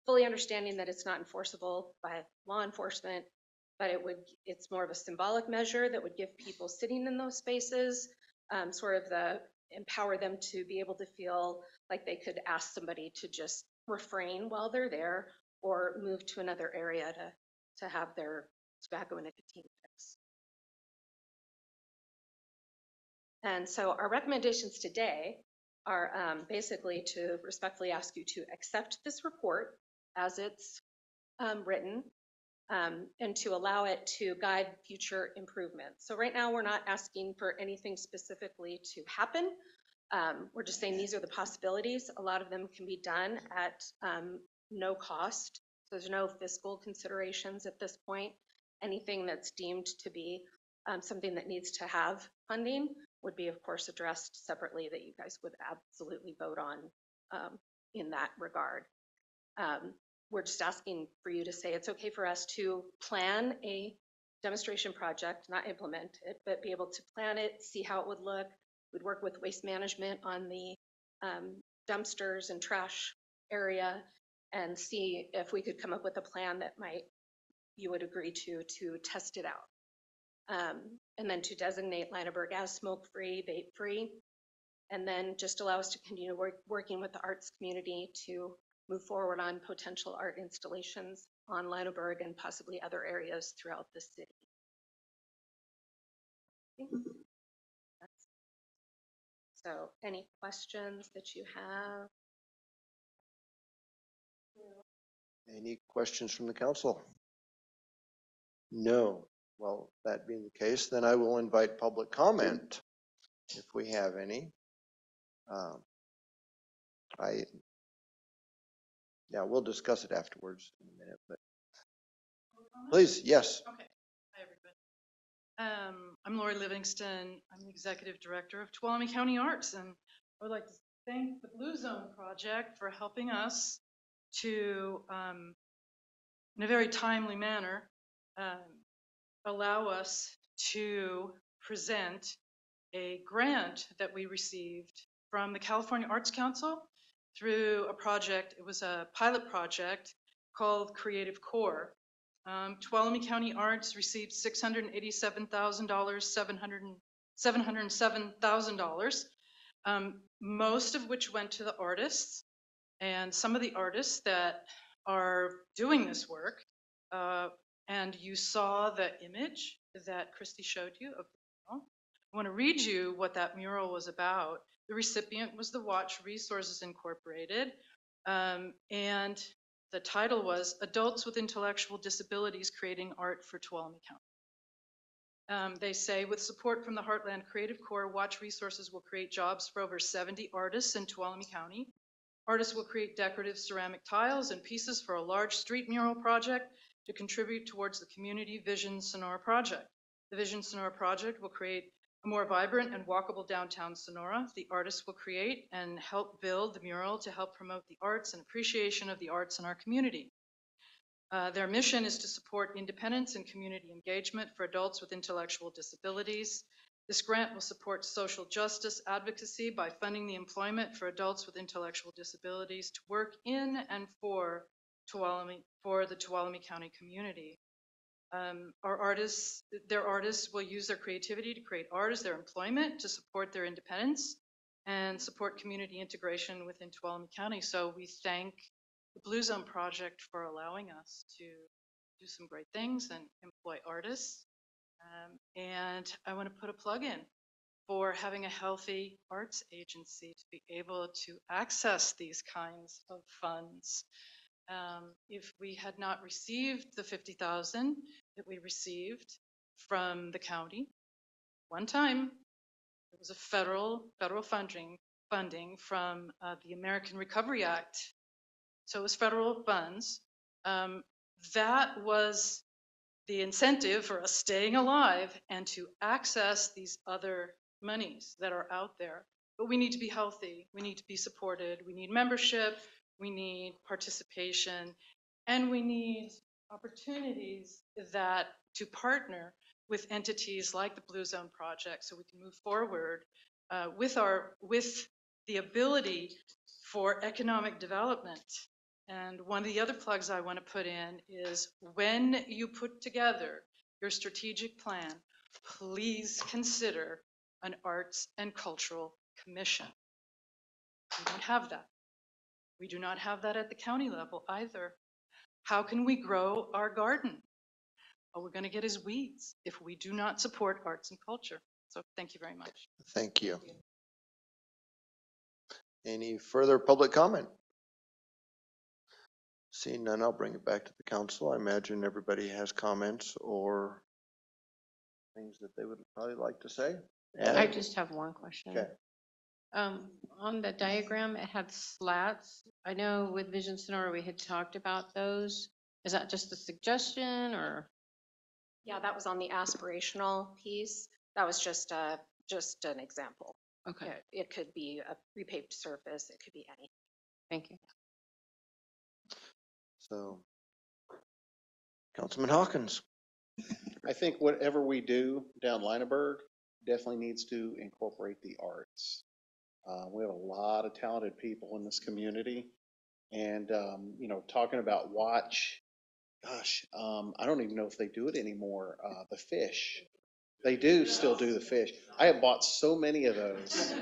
Fully understanding that it's not enforceable by law enforcement, but it's more of a symbolic measure that would give people sitting in those spaces empower them to be able to feel like they could ask somebody to just refrain while they're there, or move to another area to have their tobacco and nicotine fix. And so our recommendations today are basically to respectfully ask you to accept this report as it's written, and to allow it to guide future improvements. So right now we're not asking for anything specifically to happen. We're just saying these are the possibilities. A lot of them can be done at no cost. So there's no fiscal considerations at this point. Anything that's deemed to be something that needs to have funding would be, of course, addressed separately, that you guys would absolutely vote on in that regard. we're just asking for you to say it's okay for us to plan a demonstration project, not implement it, but be able to plan it, see how it would look. We'd work with waste management on the dumpsters and trash area and see if we could come up with a plan that you would agree to test it out. And then to designate Lineberg as smoke-free, vape-free, and then just allow us to continue working with the arts community to move forward on potential art installations on Lineberg and possibly other areas throughout the city. So any questions that you have? Any questions from the council? No. Well, that being the case, then I will invite public comment if we have any. Yeah, we'll discuss it afterwards in a minute, but please, yes. Okay. Hi, everybody. I'm Lori Livingston. I'm the Executive Director of Tuolumne County Arts, and I would like to thank the Blue Zone Project for helping us to, in a very timely manner, allow us to present a grant that we received from the California Arts Council through a project. It was a pilot project called Creative Core. Tuolumne County Arts received $707,000, most of which went to the artists. And some of the artists that are doing this work, and you saw the image that Christy showed you of the mural. I want to read you what that mural was about. The recipient was the Watch Resources Incorporated, and the title was Adults with Intellectual Disabilities Creating Art for Tuolumne County. They say, with support from the Heartland Creative Corps, Watch Resources will create jobs for over 70 artists in Tuolumne County. Artists will create decorative ceramic tiles and pieces for a large street mural project to contribute towards the Community Vision Sonora project. The Vision Sonora project will create a more vibrant and walkable downtown Sonora. The artists will create and help build the mural to help promote the arts and appreciation of the arts in our community. Their mission is to support independence and community engagement for adults with intellectual disabilities. This grant will support social justice advocacy by funding the employment for adults with intellectual disabilities to work in and for the Tuolumne County community. Their artists will use their creativity to create art as their employment to support their independence and support community integration within Tuolumne County. So we thank the Blue Zone Project for allowing us to do some great things and employ artists. And I want to put a plug in for having a healthy arts agency to be able to access these kinds of funds. If we had not received the $50,000 that we received from the county, one time it was a federal funding from the American Recovery Act. So it was federal funds. That was the incentive for us staying alive and to access these other monies that are out there. But we need to be healthy. We need to be supported. We need membership. We need participation. And we need opportunities to partner with entities like the Blue Zone Project so we can move forward with the ability for economic development. And one of the other plugs I want to put in is when you put together your strategic plan, please consider an arts and cultural commission. We don't have that. We do not have that at the county level either. How can we grow our garden? All we're going to get is weeds if we do not support arts and culture. So thank you very much. Thank you. Any further public comment? Seeing none, I'll bring it back to the council. I imagine everybody has comments or things that they would probably like to say. I just have one question. Okay. On the diagram, it had slats. I know with Vision Sonora, we had talked about those. Is that just a suggestion or? Yeah, that was on the aspirational piece. That was just an example. Okay. It could be a repaved surface. It could be anything. Thank you. So, Councilman Hawkins. I think whatever we do down Lineberg definitely needs to incorporate the arts. We have a lot of talented people in this community. And, you know, talking about watch, gosh, I don't even know if they do it anymore. The fish, they do still do the fish. I have bought so many of those.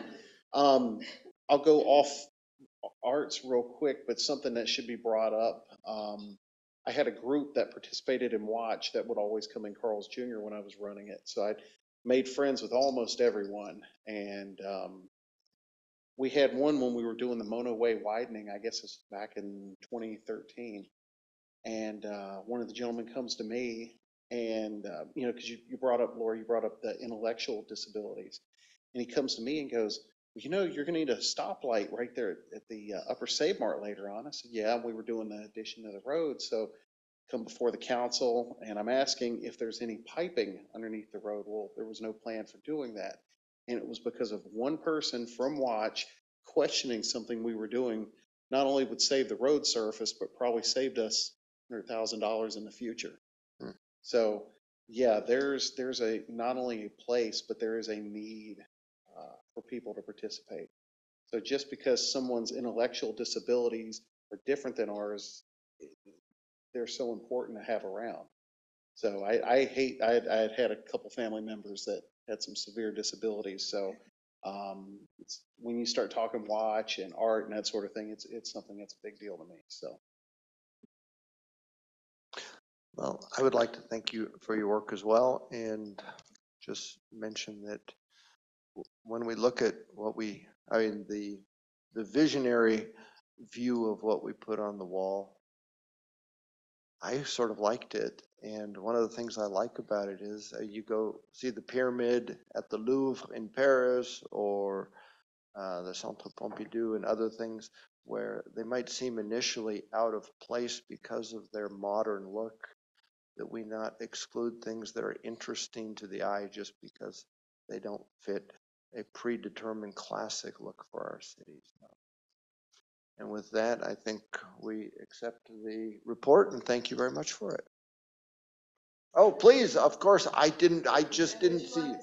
I'll go off arts real quick, but something that should be brought up. I had a group that participated in Watch that would always come in Carl's Jr. when I was running it. So I made friends with almost everyone. And we had one when we were doing the Mono Way widening, I guess it's back in 2013. And one of the gentlemen comes to me and, you know, because you brought up, Laura, you brought up the intellectual disabilities. And he comes to me and goes, well, you know, you're going to need a stoplight right there at the Upper Save Mart later on. I said, yeah, we were doing the addition to the road. So come before the council and I'm asking if there's any piping underneath the road. Well, there was no plan for doing that. And it was because of one person from Watch questioning something we were doing, not only would save the road surface, but probably saved us $100,000 in the future. So yeah, there's a not only a place, but there is a need for people to participate. So just because someone's intellectual disabilities are different than ours, they're so important to have around. So I had a couple family members that had some severe disabilities. So it's, when you start talking watch and art and that sort of thing, it's something that's a big deal to me. So. Well, I would like to thank you for your work as well, and just mention that when we look at what the visionary view of what we put on the wall, I sort of liked it. And one of the things I like about it is you go see the pyramid at the Louvre in Paris, or the Centre Pompidou and other things where they might seem initially out of place because of their modern look, that we not exclude things that are interesting to the eye just because they don't fit a predetermined classic look for our cities. And with that, I think we accept the report and thank you very much for it. Oh, please, of course, I just didn't see you.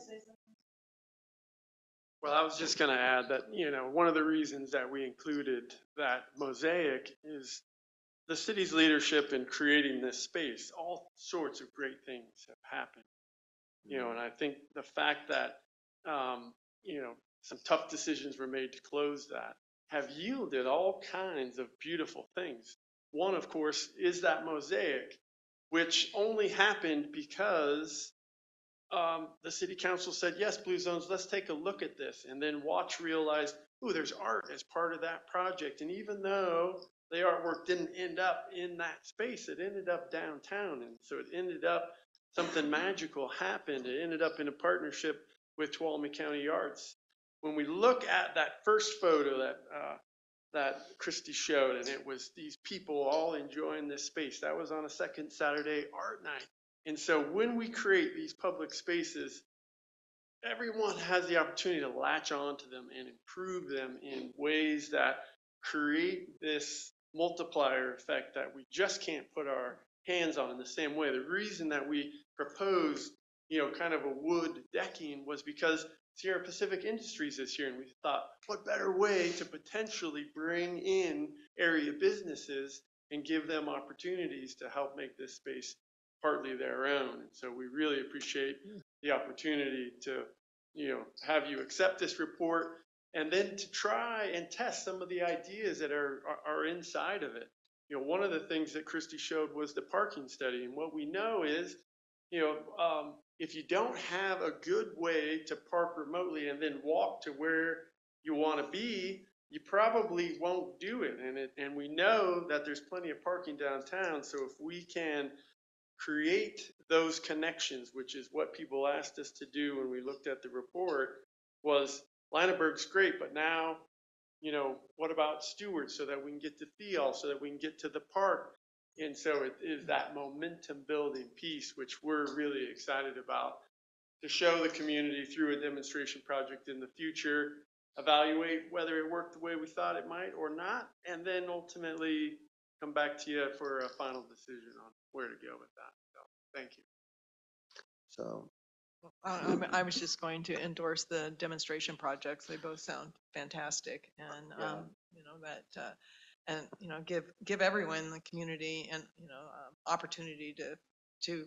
Well, I was just going to add that, you know, one of the reasons that we included that mosaic is the city's leadership in creating this space. All sorts of great things have happened, you know, and I think the fact that, you know, some tough decisions were made to close that have yielded all kinds of beautiful things. One, of course, is that mosaic, which only happened because the city council said, yes, Blue Zones, let's take a look at this. And then Watch realized, ooh, there's art as part of that project. And even though the artwork didn't end up in that space, it ended up downtown. And so it ended up, something magical happened. It ended up in a partnership with Tuolumne County Arts. When we look at that first photo that Christy showed, and it was these people all enjoying this space, that was on a second Saturday art night. And so when we create these public spaces, everyone has the opportunity to latch onto them and improve them in ways that create this multiplier effect that we just can't put our hands on in the same way. The reason that we proposed, you know, kind of a wood decking was because Sierra Pacific Industries is here, and we thought, what better way to potentially bring in area businesses and give them opportunities to help make this space partly their own. And so we really appreciate the opportunity to, you know, have you accept this report and then to try and test some of the ideas that are inside of it. You know, one of the things that Christy showed was the parking study. And what we know is, you know, if you don't have a good way to park remotely and then walk to where you want to be, you probably won't do it. And we know that there's plenty of parking downtown. So if we can create those connections, which is what people asked us to do when we looked at the report, was Lineberg's great, but now, you know, what about Stewart, so that we can get to Thiel, so that we can get to the park? And so it is that momentum building piece, which we're really excited about, to show the community through a demonstration project in the future, evaluate whether it worked the way we thought it might or not, and then ultimately come back to you for a final decision on where to go with that. So, thank you. So, I was just going to endorse the demonstration projects. They both sound fantastic, and you know that, and you know, give everyone in the community and opportunity to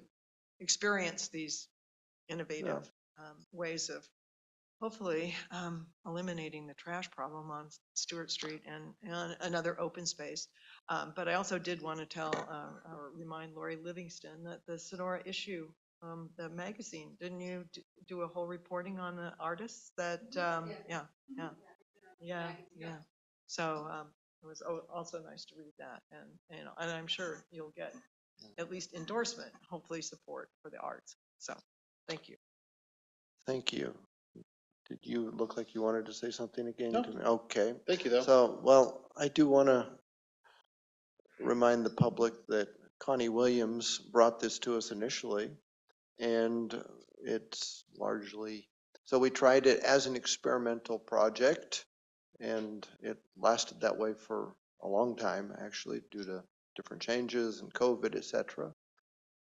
experience these innovative ways of hopefully eliminating the trash problem on Stewart Street and another open space. But I also did want to tell or remind Lori Livingston that the Sonora issue, the magazine, didn't you do a whole reporting on the artists that, yeah. So it was also nice to read that, and I'm sure you'll get at least endorsement, hopefully support for the arts. So thank you. thank you. Did you look like you wanted to say something again? No. To me? Okay. Thank you, though. So, well, I do want to remind the public that Connie Williams brought this to us initially, and it's largely, so we tried it as an experimental project, and it lasted that way for a long time, actually, due to different changes and COVID, et cetera.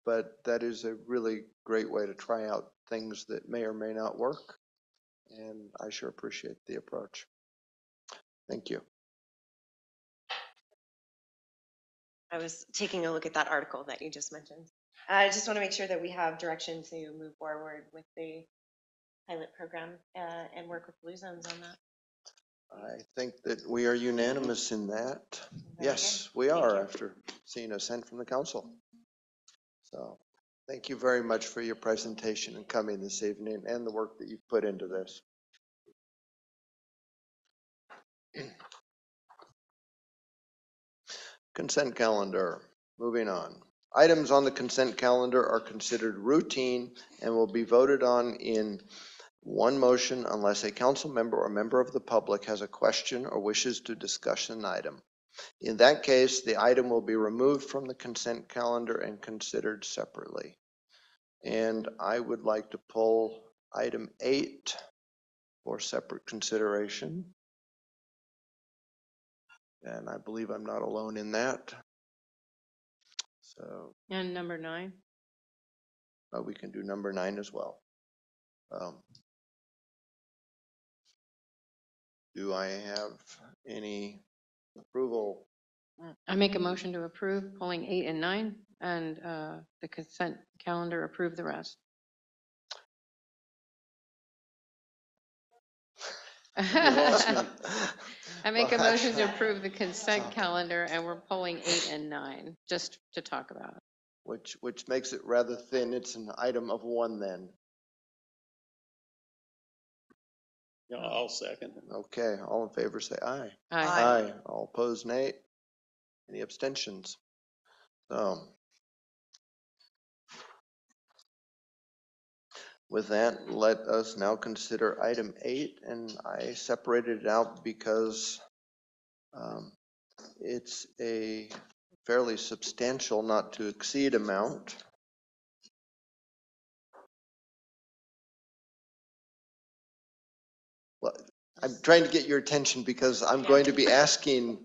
But that is a really great way to try out things that may or may not work, and I sure appreciate the approach. Thank you. I was taking a look at that article that you just mentioned. I just want to make sure that we have direction to move forward with the pilot program and work with Blue Zones on that. I think that we are unanimous in that. Very Yes, good. we Thank are you. after seeing assent from the council. So thank you very much for your presentation and coming this evening and the work that you've put into this. Consent calendar, moving on. Items on the consent calendar are considered routine and will be voted on in one motion unless a council member or member of the public has a question or wishes to discuss an item. In that case, the item will be removed from the consent calendar and considered separately. And I would like to pull item 8 for separate consideration. And I believe I'm not alone in that. So And number 9. we can do number 9 as well. Do I have any approval? I make a motion to approve pulling 8 and 9, and the consent calendar approve the rest. I make a motion to approve the consent calendar, and we're pulling 8 and 9 just to talk about it. Which makes it rather thin. It's an item of 1 then. Yeah, I'll second. Okay, all in favor say aye. Aye. Aye. All opposed, nay. Any abstentions? So with that, let us now consider item 8, and I separated it out because it's a fairly substantial, not to exceed amount. Well, I'm trying to get your attention because I'm going to be asking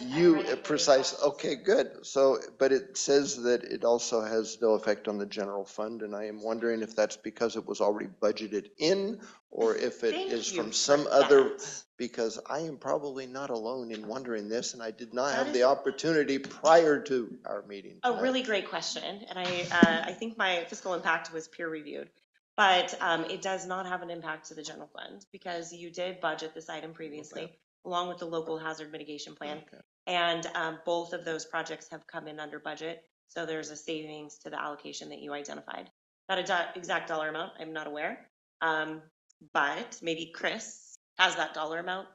you a precise, okay, good. So, but it says that it also has no effect on the general fund, and I am wondering if that's because it was already budgeted in, or if it is from some other, because I am probably not alone in wondering this, and I did not have the opportunity prior to our meeting A tonight. really great question, and I think my fiscal impact was peer reviewed, but it does not have an impact to the general fund because you did budget this item previously, along with the local hazard mitigation plan, and both of those projects have come in under budget, so there's a savings to the allocation that you identified. Not an exact dollar amount, I'm not aware, but maybe Chris has that dollar amount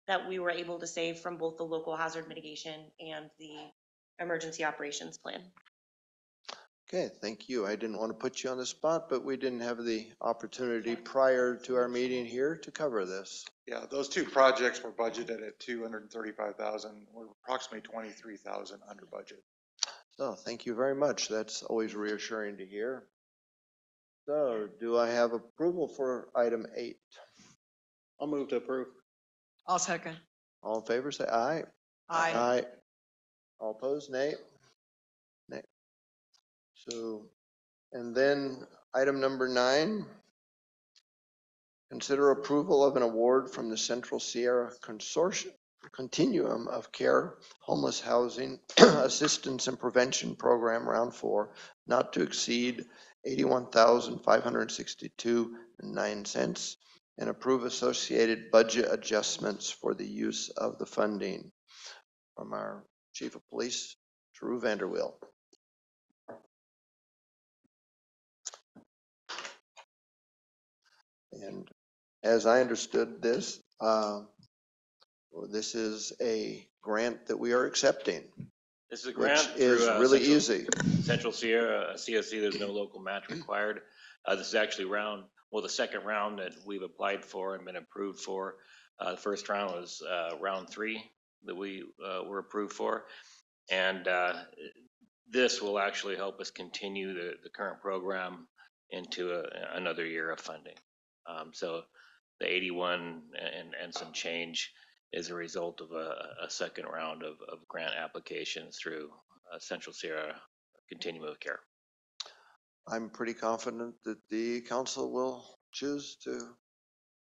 that we were able to save from both the local hazard mitigation and the emergency operations plan. Okay, thank you. I didn't want to put you on the spot, but we didn't have the opportunity prior to our meeting here to cover this. Yeah, those two projects were budgeted at 235,000. We're approximately 23,000 under budget. So thank you very much. That's always reassuring to hear. So do I have approval for item 8? I'll move to approve. I'll second. All in favor, say aye. Aye. Aye. All opposed, nay? Nay. So, and then item number 9, consider approval of an award from the Central Sierra Consortium Continuum of Care Homeless Housing Assistance and Prevention Program Round 4, not to exceed $81,562.09, and approve associated budget adjustments for the use of the funding. From our Chief of Police, Drew Vanderwill. And as I understood this, this is a grant that we are accepting. This is a grant which is through really easy. Central Sierra CSC. There's no local match required. This is actually the second round that we've applied for and been approved for. The first round was round 3 that we were approved for, and this will actually help us continue the current program into another year of funding. So the 81 and some change is a result of a second round of grant applications through Central Sierra Continuum of Care. I'm pretty confident that the council will choose to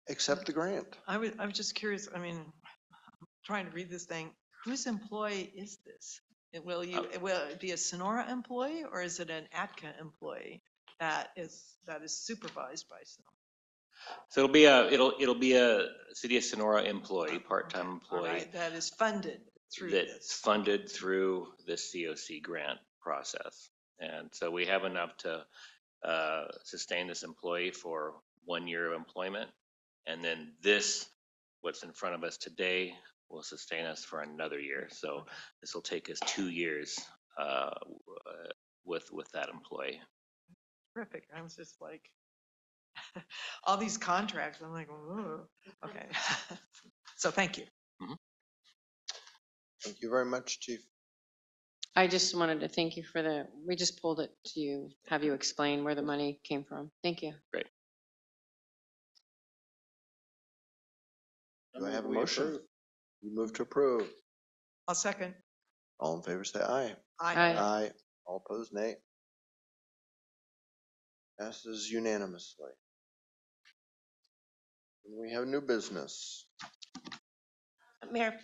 accept the grant. I was just curious. I mean, I'm trying to read this thing. Whose employee is this? Will it be a Sonora employee, or is it an ATCA employee that is supervised by Sonora? So it'll be a City of Sonora employee, part-time employee. Right, that is funded through that's funded through this COC grant process. And so we have enough to sustain this employee for 1 year of employment. And then what's in front of us today, will sustain us for another year. So this will take us 2 years with that employee. Terrific. I was just like, all these contracts. I'm like, whoa. Okay. So thank you. Mm-hmm. Thank you very much, Chief. I just wanted to thank you for we just pulled it to have you explain where the money came from. Thank you. Great. Do I have a motion? You move to approve. I'll second. All in favor say aye. Aye. Aye. All opposed, nay. Passes unanimously. We have new business. Mayor,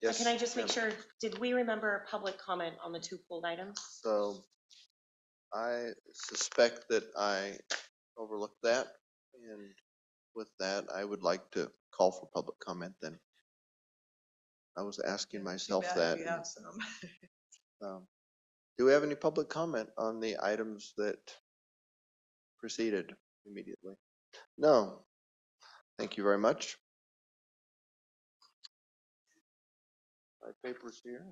Yes, can I just make ma'am. sure, did we remember public comment on the 2 pulled items? So I suspect that I overlooked that. And with that, I would like to call for public comment then. I was asking myself that. We have some. Do we have any public comment on the items that preceded immediately? No. Thank you very much. My papers here.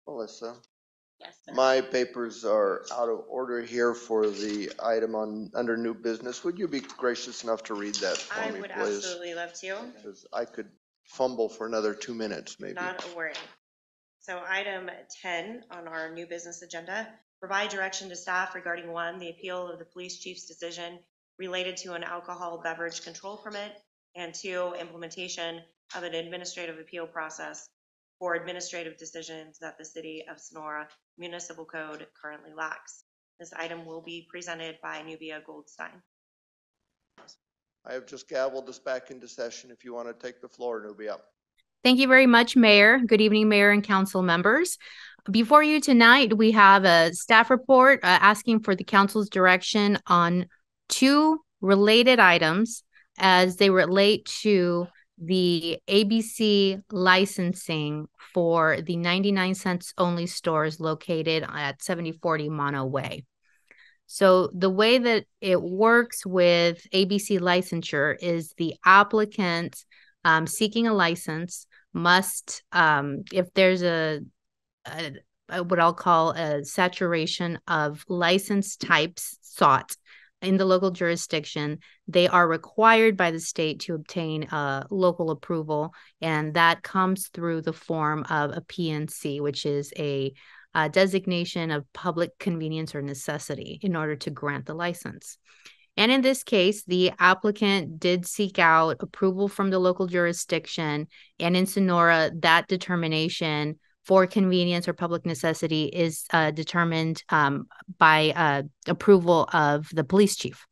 Melissa. Yes, sir. My papers are out of order here for the item under new business. Would you be gracious enough to read that for I me, would please? absolutely love to. Because I could fumble for another 2 minutes, maybe. Not a worry. So item 10 on our new business agenda, provide direction to staff regarding 1, the appeal of the police chief's decision related to an alcohol beverage control permit, and 2, implementation of an administrative appeal process for administrative decisions that the City of Sonora Municipal Code currently lacks. This item will be presented by Nubia Goldstein. I have just gavelled us back into session. If you want to take the floor, Nubia. Thank you very much, Mayor. Good evening, Mayor and Council members. Before you tonight, we have a staff report asking for the Council's direction on 2 related items as they relate to the ABC licensing for the 99 cents only stores located at 7040 Mono Way. So the way that it works with ABC licensure is the applicant seeking a license must, if there's what I'll call a saturation of license types sought in the local jurisdiction, they are required by the state to obtain local approval, and that comes through the form of a PNC, which is a designation of public convenience or necessity in order to grant the license. And in this case, the applicant did seek out approval from the local jurisdiction, and in Sonora, that determination for convenience or public necessity is determined by approval of the police chief.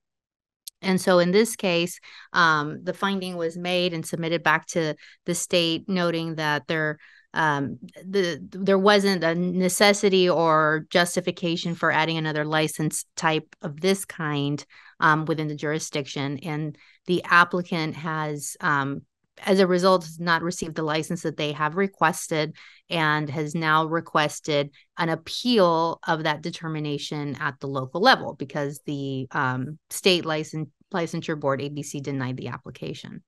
And so in this case, the finding was made and submitted back to the state, noting that there wasn't a necessity or justification for adding another license type of this kind within the jurisdiction. And the applicant has, as a result, has not received the license that they have requested and has now requested an appeal of that determination at the local level because the state licensure board, ABC, denied the application.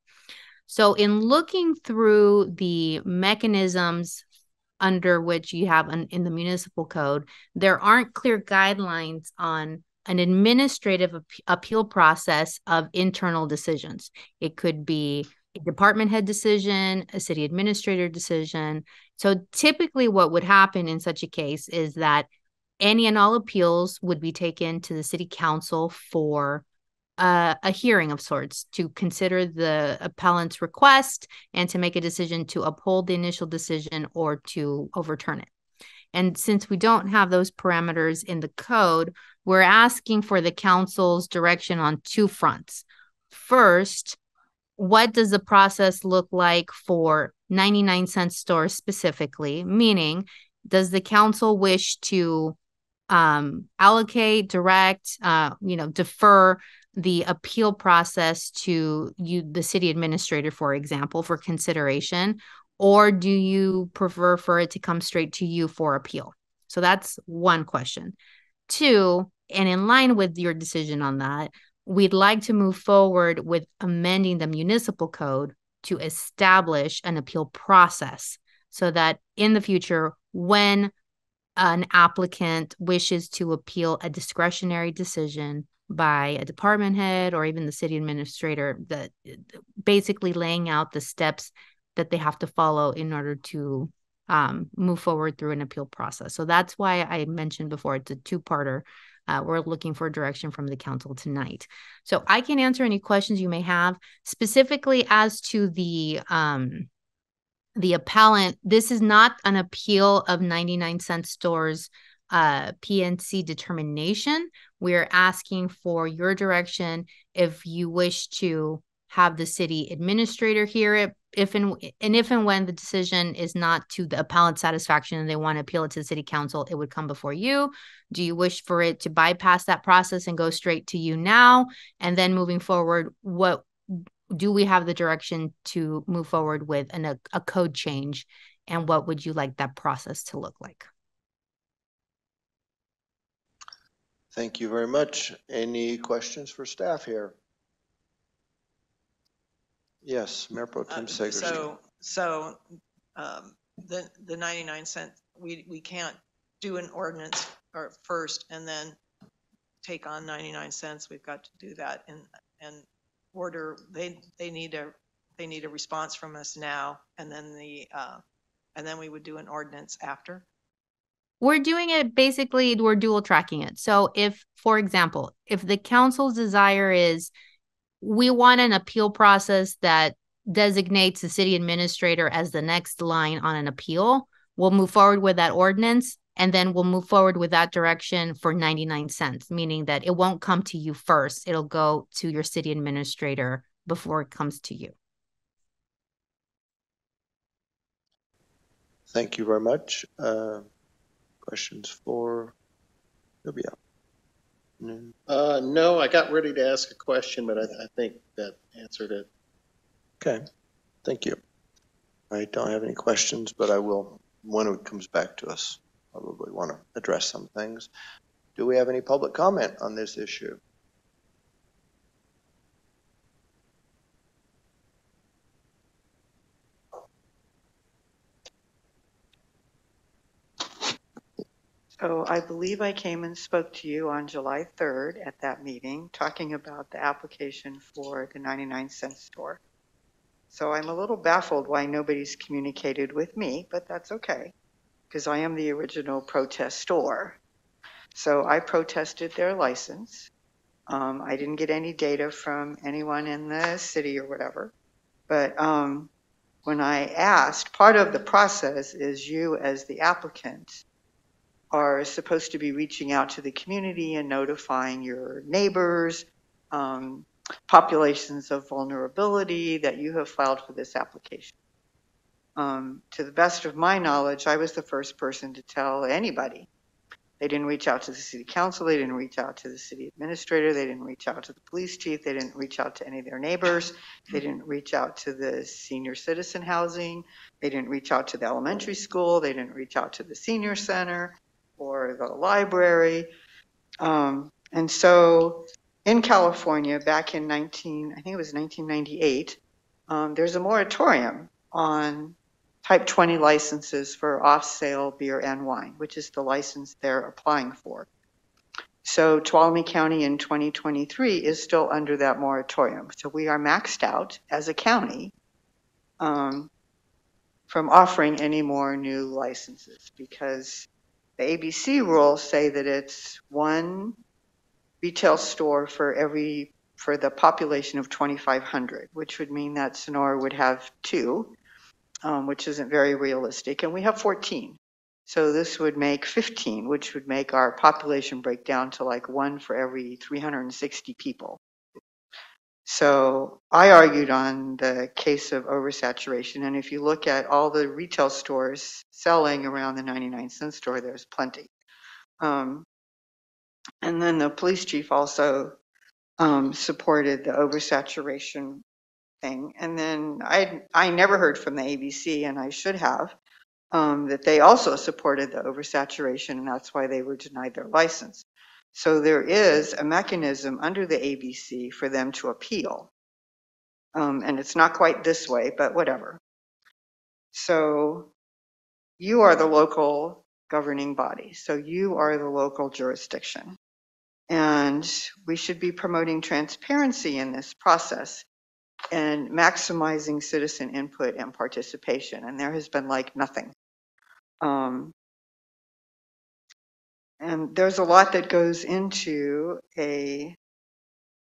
So in looking through the mechanisms under which you have in the municipal code, there aren't clear guidelines on an administrative appeal process of internal decisions. It could be a department head decision, a city administrator decision. So typically what would happen in such a case is that any and all appeals would be taken to the city council for a hearing of sorts to consider the appellant's request and to make a decision to uphold the initial decision or to overturn it. And since we don't have those parameters in the code, we're asking for the council's direction on two fronts. First, what does the process look like for 99-cent stores specifically? Meaning, does the council wish to allocate, direct, defer the appeal process to you, the city administrator, for example, for consideration? Or do you prefer for it to come straight to you for appeal? So that's one question. Two, and in line with your decision on that, we'd like to move forward with amending the municipal code to establish an appeal process so that in the future, when an applicant wishes to appeal a discretionary decision by a department head or even the city administrator, that basically laying out the steps that they have to follow in order to move forward through an appeal process. So that's why I mentioned before, it's a two-parter. We're looking for direction from the council tonight. So I can answer any questions you may have, specifically as to the appellant. This is not an appeal of 99-cent stores PNC determination. We're asking for your direction if you wish to have the city administrator hear it, if and when the decision is not to the appellant's satisfaction and they want to appeal it to the city council, it would come before you. Do you wish for it to bypass that process and go straight to you now? And then moving forward, what do we have the direction to move forward with a code change? And what would you like that process to look like? Thank you very much. Any questions for staff here? Yes, Mayor Pro Tem Sagerson. So the 99-cent, we can't do an ordinance or first and then take on 99 cents. We've got to do that in order. They need a response from us now, and then we would do an ordinance after. We're doing it basically, we're dual tracking it. So if, for example, if the council's desire is we want an appeal process that designates the city administrator as the next line on an appeal, we'll move forward with that ordinance, and then we'll move forward with that direction for 99 cents, meaning that it won't come to you first. It'll go to your city administrator before it comes to you. Thank you very much. Questions for Sylvia? No, I got ready to ask a question, but I think that answered it. Okay, thank you. I don't have any questions, but I will when it comes back to us. Probably want to address some things. Do we have any public comment on this issue? So I believe I came and spoke to you on July 3rd at that meeting, talking about the application for the 99-cent store. So I'm a little baffled why nobody's communicated with me, but that's okay, because I am the original protestor. So I protested their license. I didn't get any data from anyone in the city or whatever. But when I asked, part of the process is you as the applicant are supposed to be reaching out to the community and notifying your neighbors, populations of vulnerability that you have filed for this application. To the best of my knowledge, I was the first person to tell anybody. They didn't reach out to the city council. They didn't reach out to the city administrator. They didn't reach out to the police chief. They didn't reach out to any of their neighbors. They didn't reach out to the senior citizen housing. They didn't reach out to the elementary school. They didn't reach out to the senior center or the library. And so in California, back in I think it was 1998, there's a moratorium on Type 20 licenses for off-sale beer and wine, which is the license they're applying for. So Tuolumne County in 2023 is still under that moratorium. So we are maxed out as a county from offering any more new licenses, because the ABC rules say that it's one retail store for the population of 2,500, which would mean that Sonora would have 2. Which isn't very realistic, and we have 14. So this would make 15, which would make our population break down to like 1 for every 360 people. So I argued on the case of oversaturation, and if you look at all the retail stores selling around the 99-cent store, there's plenty. And then the police chief also supported the oversaturation thing. And then I never heard from the ABC, and I should have, that they also supported the oversaturation, and that's why they were denied their license. So there is a mechanism under the ABC for them to appeal. And it's not quite this way, but whatever. So you are the local governing body. So you are the local jurisdiction. And we should be promoting transparency in this process and maximizing citizen input and participation. And there has been like nothing. And there's a lot that goes into a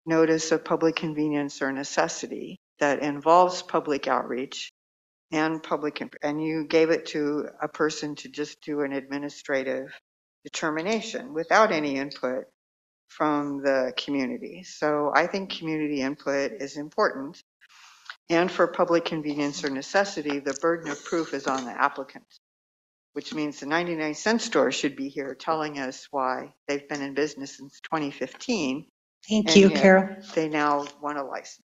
notice of public convenience or necessity that involves public outreach and and you gave it to a person to just do an administrative determination without any input from the community. So I think community input is important. And for public convenience or necessity, the burden of proof is on the applicant, which means the 99-cent store should be here telling us why they've been in business since 2015. Thank you, Carol. They now want a license.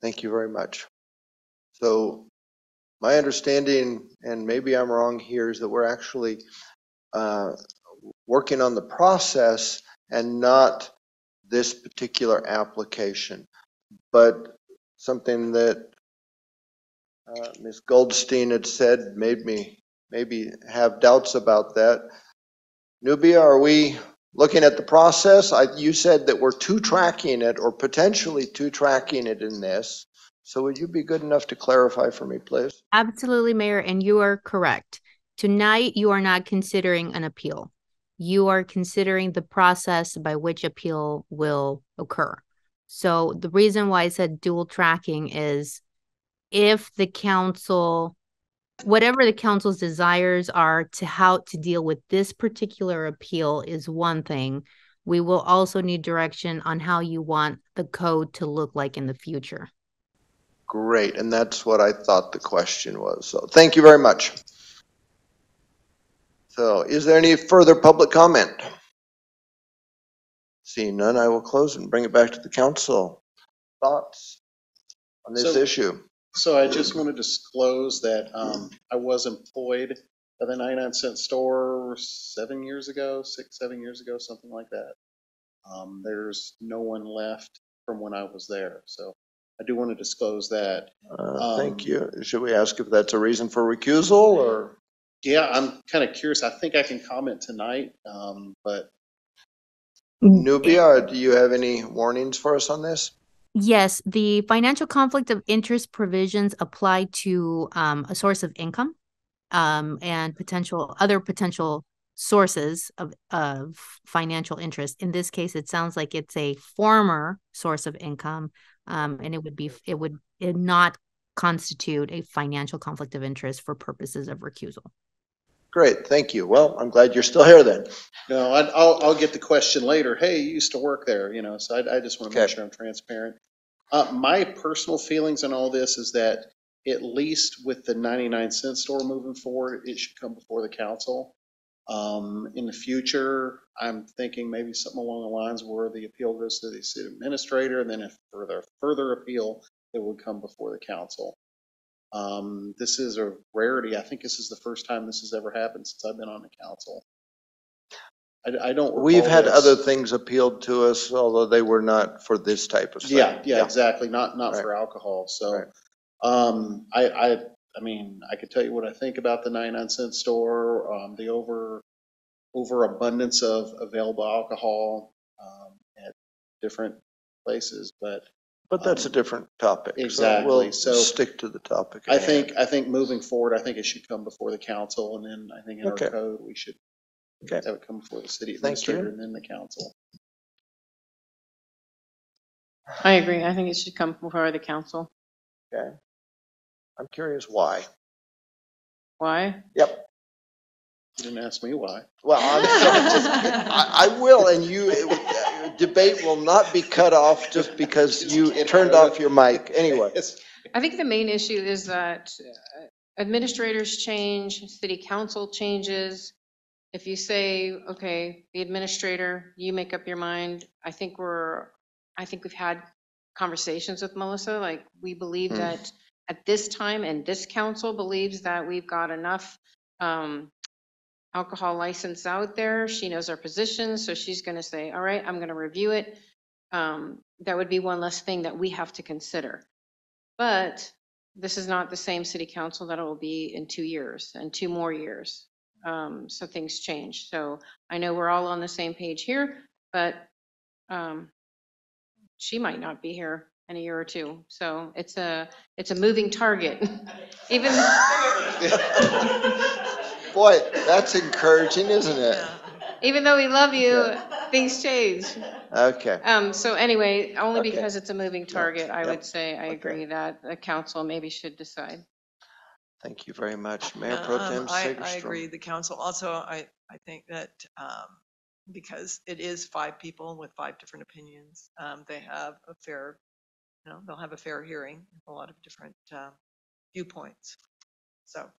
Thank you very much. So my understanding, and maybe I'm wrong here, is that we're actually working on the process and not this particular application. But something that Ms. Goldstein had said made me maybe have doubts about that. Nubia, are we looking at the process? You said that we're two-tracking it or potentially two-tracking it in this. So would you be good enough to clarify for me, please? Absolutely, Mayor, and you are correct. Tonight, you are not considering an appeal. You are considering the process by which appeal will occur. So the reason why I said dual tracking is if the council, whatever the council's desires are to how to deal with this particular appeal is one thing. We will also need direction on how you want the code to look like in the future. Great, and that's what I thought the question was. So thank you very much. So is there any further public comment? Seeing none, I will close and bring it back to the council. Thoughts on this issue? So I just want to disclose that I was employed at the 99-cent store 7 years ago, 7 years ago, something like that. There's no one left from when I was there. So I do want to disclose that. Thank you. Should we ask if that's a reason for recusal or? Yeah, I'm kind of curious. I think I can comment tonight, but. Nubia, do you have any warnings for us on this? Yes, the financial conflict of interest provisions apply to a source of income. and other potential sources of financial interest. In this case, it sounds like it's a former source of income, and it would not constitute a financial conflict of interest for purposes of recusal. Great, thank you. Well, I'm glad you're still here then. No, I'll get the question later. Hey, you used to work there, so I just want to make Okay. sure I'm transparent. My personal feelings on all this is that at least with the 99-cent store moving forward, it should come before the council. In the future, I'm thinking maybe something along the lines where the appeal goes to the city administrator, and then if for the further appeal, it would come before the council. This is a rarity. I think this is the first time this has ever happened since I've been on the council. I don't recall We've had this. other things appealed to us, although they were not for this type of thing. Yeah, exactly. Not for alcohol. So, I mean, I could tell you what I think about the 99-cent store, the overabundance of available alcohol at different places, but that's a different topic. Exactly. So we'll stick to the topic. I think moving forward, I think it should come before the council, and then I think in our code we should have it come before the city administrator and then the council. I agree. I think it should come before the council. Okay. I'm curious why. Why? Yep. You didn't ask me why. Well, I will, and debate will not be cut off just because you turned off your mic. Anyway. I think the main issue is that administrators change, city council changes. If you say, okay, the administrator, you make up your mind. I think we've had conversations with Melissa. Like, we believe that at this time, and this council believes that we've got enough alcohol license out there. She knows our position, so she's going to say, all right, I'm going to review it. That would be one less thing that we have to consider. But this is not the same city council that it will be in 2 years and 2 more years. So things change. So I know we're all on the same page here, but she might not be here in a year or 2. So it's a moving target. Even Boy, that's encouraging, isn't it? Even though we love you, things change. Okay. So anyway, only because it's a moving target, I would say I agree that the council maybe should decide. Thank you very much. Mayor Pro Tem Segerstrom. I agree. The council also, I think that because it is 5 people with 5 different opinions, they have a fair, they'll have a fair hearing, a lot of different viewpoints. So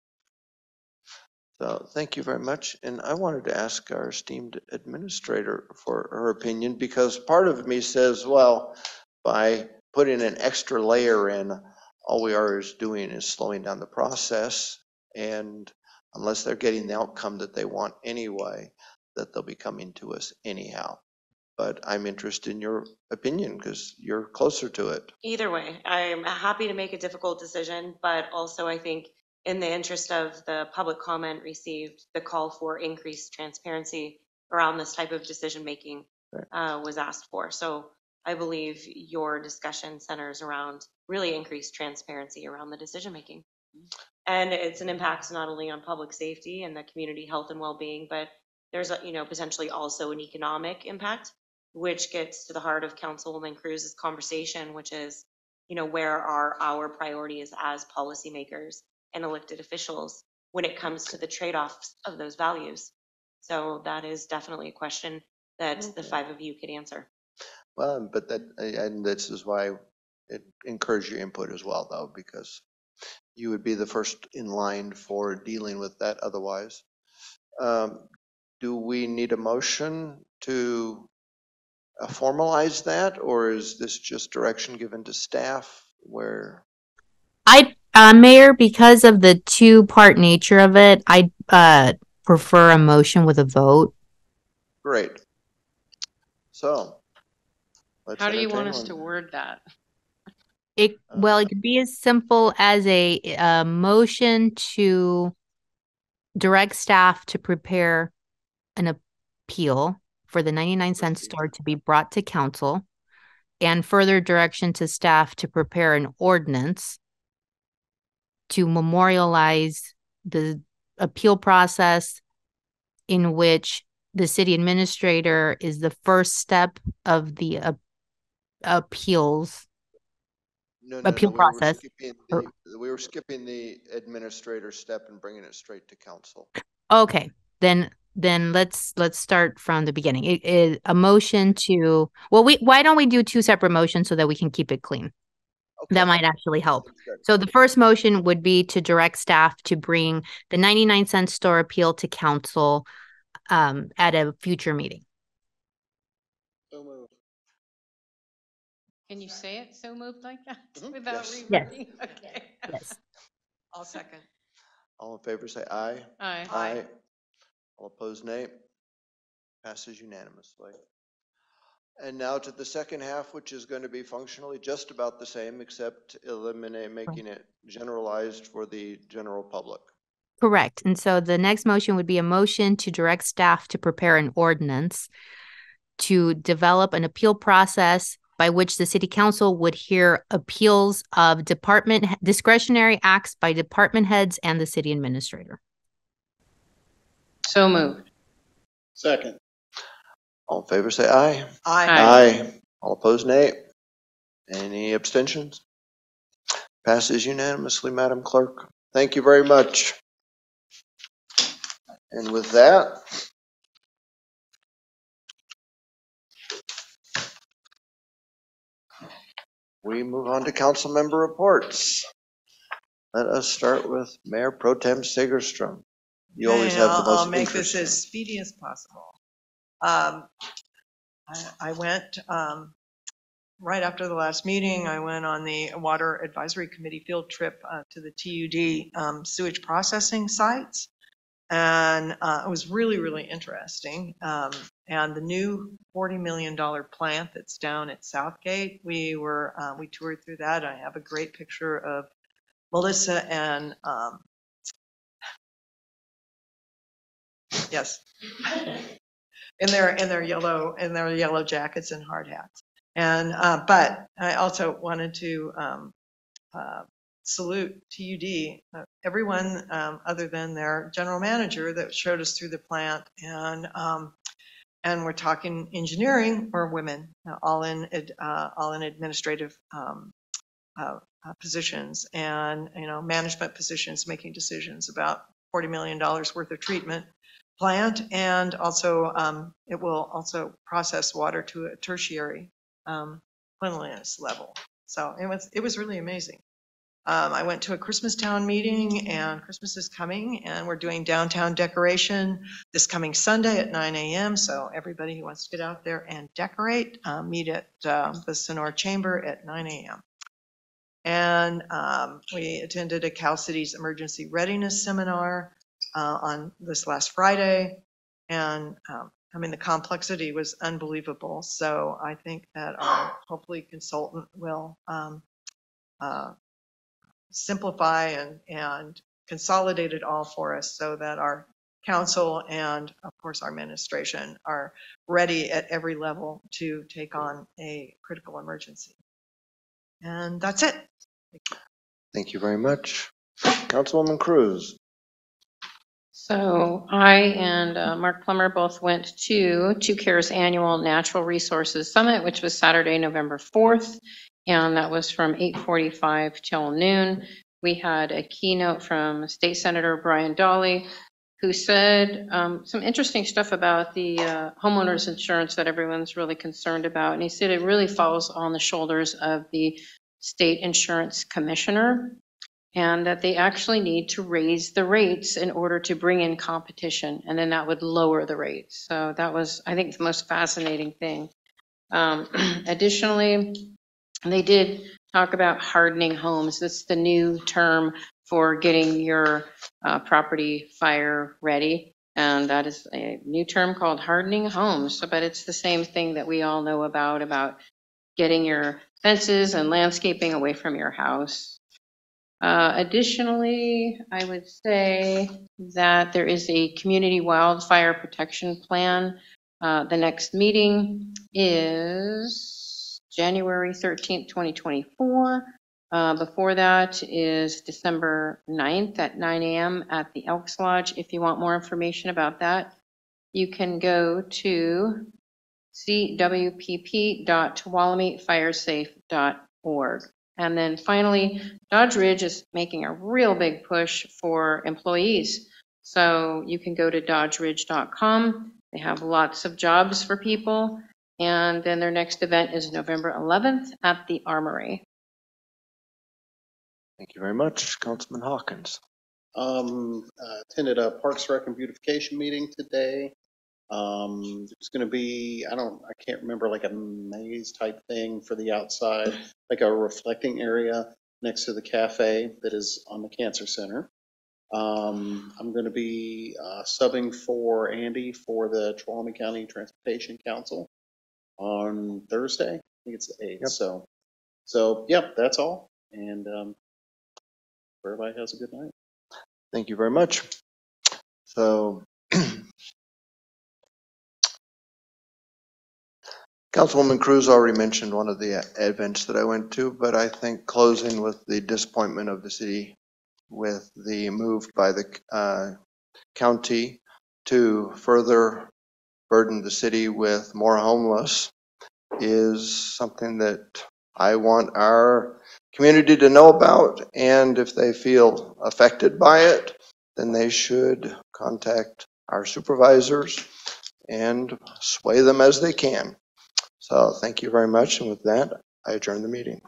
thank you very much. And I wanted to ask our esteemed administrator for her opinion, because part of me says, well, by putting an extra layer in, all we are is doing is slowing down the process. And unless they're getting the outcome that they want anyway, that they'll be coming to us anyhow. But I'm interested in your opinion because you're closer to it. Either way, I'm happy to make a difficult decision, but also I think in the interest of the public comment received, the call for increased transparency around this type of decision making was asked for. So I believe your discussion centers around really increased transparency around the decision making. And it's an impact not only on public safety and the community health and well-being, but there's potentially also an economic impact, which gets to the heart of Councilwoman Cruz's conversation, which is, where are our priorities as policymakers and elected officials when it comes to the trade-offs of those values? So that is definitely a question that the 5 of you could answer. Well, but and this is why it encouraged your input as well, though, because you would be the first in line for dealing with that otherwise. Do we need a motion to formalize that, or is this just direction given to staff where? Mayor, because of the 2-part nature of it, I'd prefer a motion with a vote. Great. So. How do you want us to word that? Well, it could be as simple as a motion to direct staff to prepare an appeal for the 99-cent store to be brought to council, and further direction to staff to prepare an ordinance to memorialize the appeal process in which the city administrator is the first step of the appeals No, appeal process. we were skipping the administrator step and bringing it straight to council. Okay, then let's start from the beginning. It is a motion to, well, why don't we do two separate motions so that we can keep it clean? Okay. That might actually help. So the first motion would be to direct staff to bring the 99-cent store appeal to council at a future meeting. So moved. Can you say it so moved like that without Yes. reworking? Okay. Yes. I'll second. All in favor, say aye. Aye. Aye. All opposed, nay. Passes unanimously. And now to the second half, which is going to be functionally just about the same, except making it generalized for the general public. Correct. And so the next motion would be a motion to direct staff to prepare an ordinance to develop an appeal process by which the city council would hear appeals of department discretionary acts by department heads and the city administrator. So moved. Second. All in favor, say aye. Aye. Aye. All opposed, nay. Any abstentions? Passes unanimously, Madam Clerk. Thank you very much. And with that, we move on to council member reports. Let us start with Mayor Pro Tem Segerstrom. You always have the most I'll make this interesting. as speedy as possible. I went right after the last meeting. I went on the Water Advisory Committee field trip to the TUD sewage processing sites, and it was really, really interesting. And the new $40 million plant that's down at Southgate, we toured through that. I have a great picture of Melissa and yes, in their yellow jackets and hard hats. And but I also wanted to salute TUD, everyone other than their general manager that showed us through the plant, and we're talking engineering or women, all in administrative positions and management positions, making decisions about $40 million worth of treatment plant, and also it will also process water to a tertiary cleanliness level. So it was really amazing. I went to a Christmas Town meeting, and Christmas is coming, and we're doing downtown decoration this coming Sunday at 9 a.m. So everybody who wants to get out there and decorate, meet at the Sonora Chamber at 9 a.m. And we attended a Cal Cities Emergency Readiness Seminar on this last Friday, and I mean, the complexity was unbelievable. So I think that our hopefully consultant will simplify and consolidate it all for us so that our council and of course our administration are ready at every level to take on a critical emergency. And that's it. Thank you very much. Councilwoman Cruz. So I and Mark Plummer both went to 2Care's annual Natural Resources Summit, which was Saturday, November 4th. And that was from 8:45 till noon. We had a keynote from State Senator Brian Dawley, who said some interesting stuff about the homeowners insurance that everyone's really concerned about. And he said it really falls on the shoulders of the state insurance commissioner, and that they actually need to raise the rates in order to bring in competition, and then that would lower the rates. So that was, I think, the most fascinating thing. Additionally, they did talk about hardening homes. That's the new term for getting your property fire ready. And that is a new term called hardening homes. But it's the same thing that we all know about getting your fences and landscaping away from your house. Additionally, I would say that there is a community wildfire protection plan. The next meeting is January 13th, 2024. Before that is December 9th at 9 a.m. at the Elks Lodge. If you want more information about that, you can go to cwpp.tuolumnefiresafe.org. And then finally, Dodge Ridge is making a real big push for employees. So you can go to dodgeridge.com. They have lots of jobs for people. And then their next event is November 11th at the Armory. Thank you very much. Councilman Hawkins. Attended a Parks Rec and Beautification meeting today. There's going to be, I can't remember, like a maze type thing for the outside, like a reflecting area next to the cafe that is on the Cancer Center. I'm going to be subbing for Andy for the Tuolumne County Transportation Council on Thursday. I think it's the 8th. Yep. So yep, that's all. And everybody has a good night. Thank you very much. So, Councilwoman Cruz already mentioned one of the events that I went to, but I think closing with the disappointment of the city with the move by the county to further burden the city with more homeless is something that I want our community to know about, and if they feel affected by it, then they should contact our supervisors and sway them as they can. So thank you very much, and with that, I adjourn the meeting.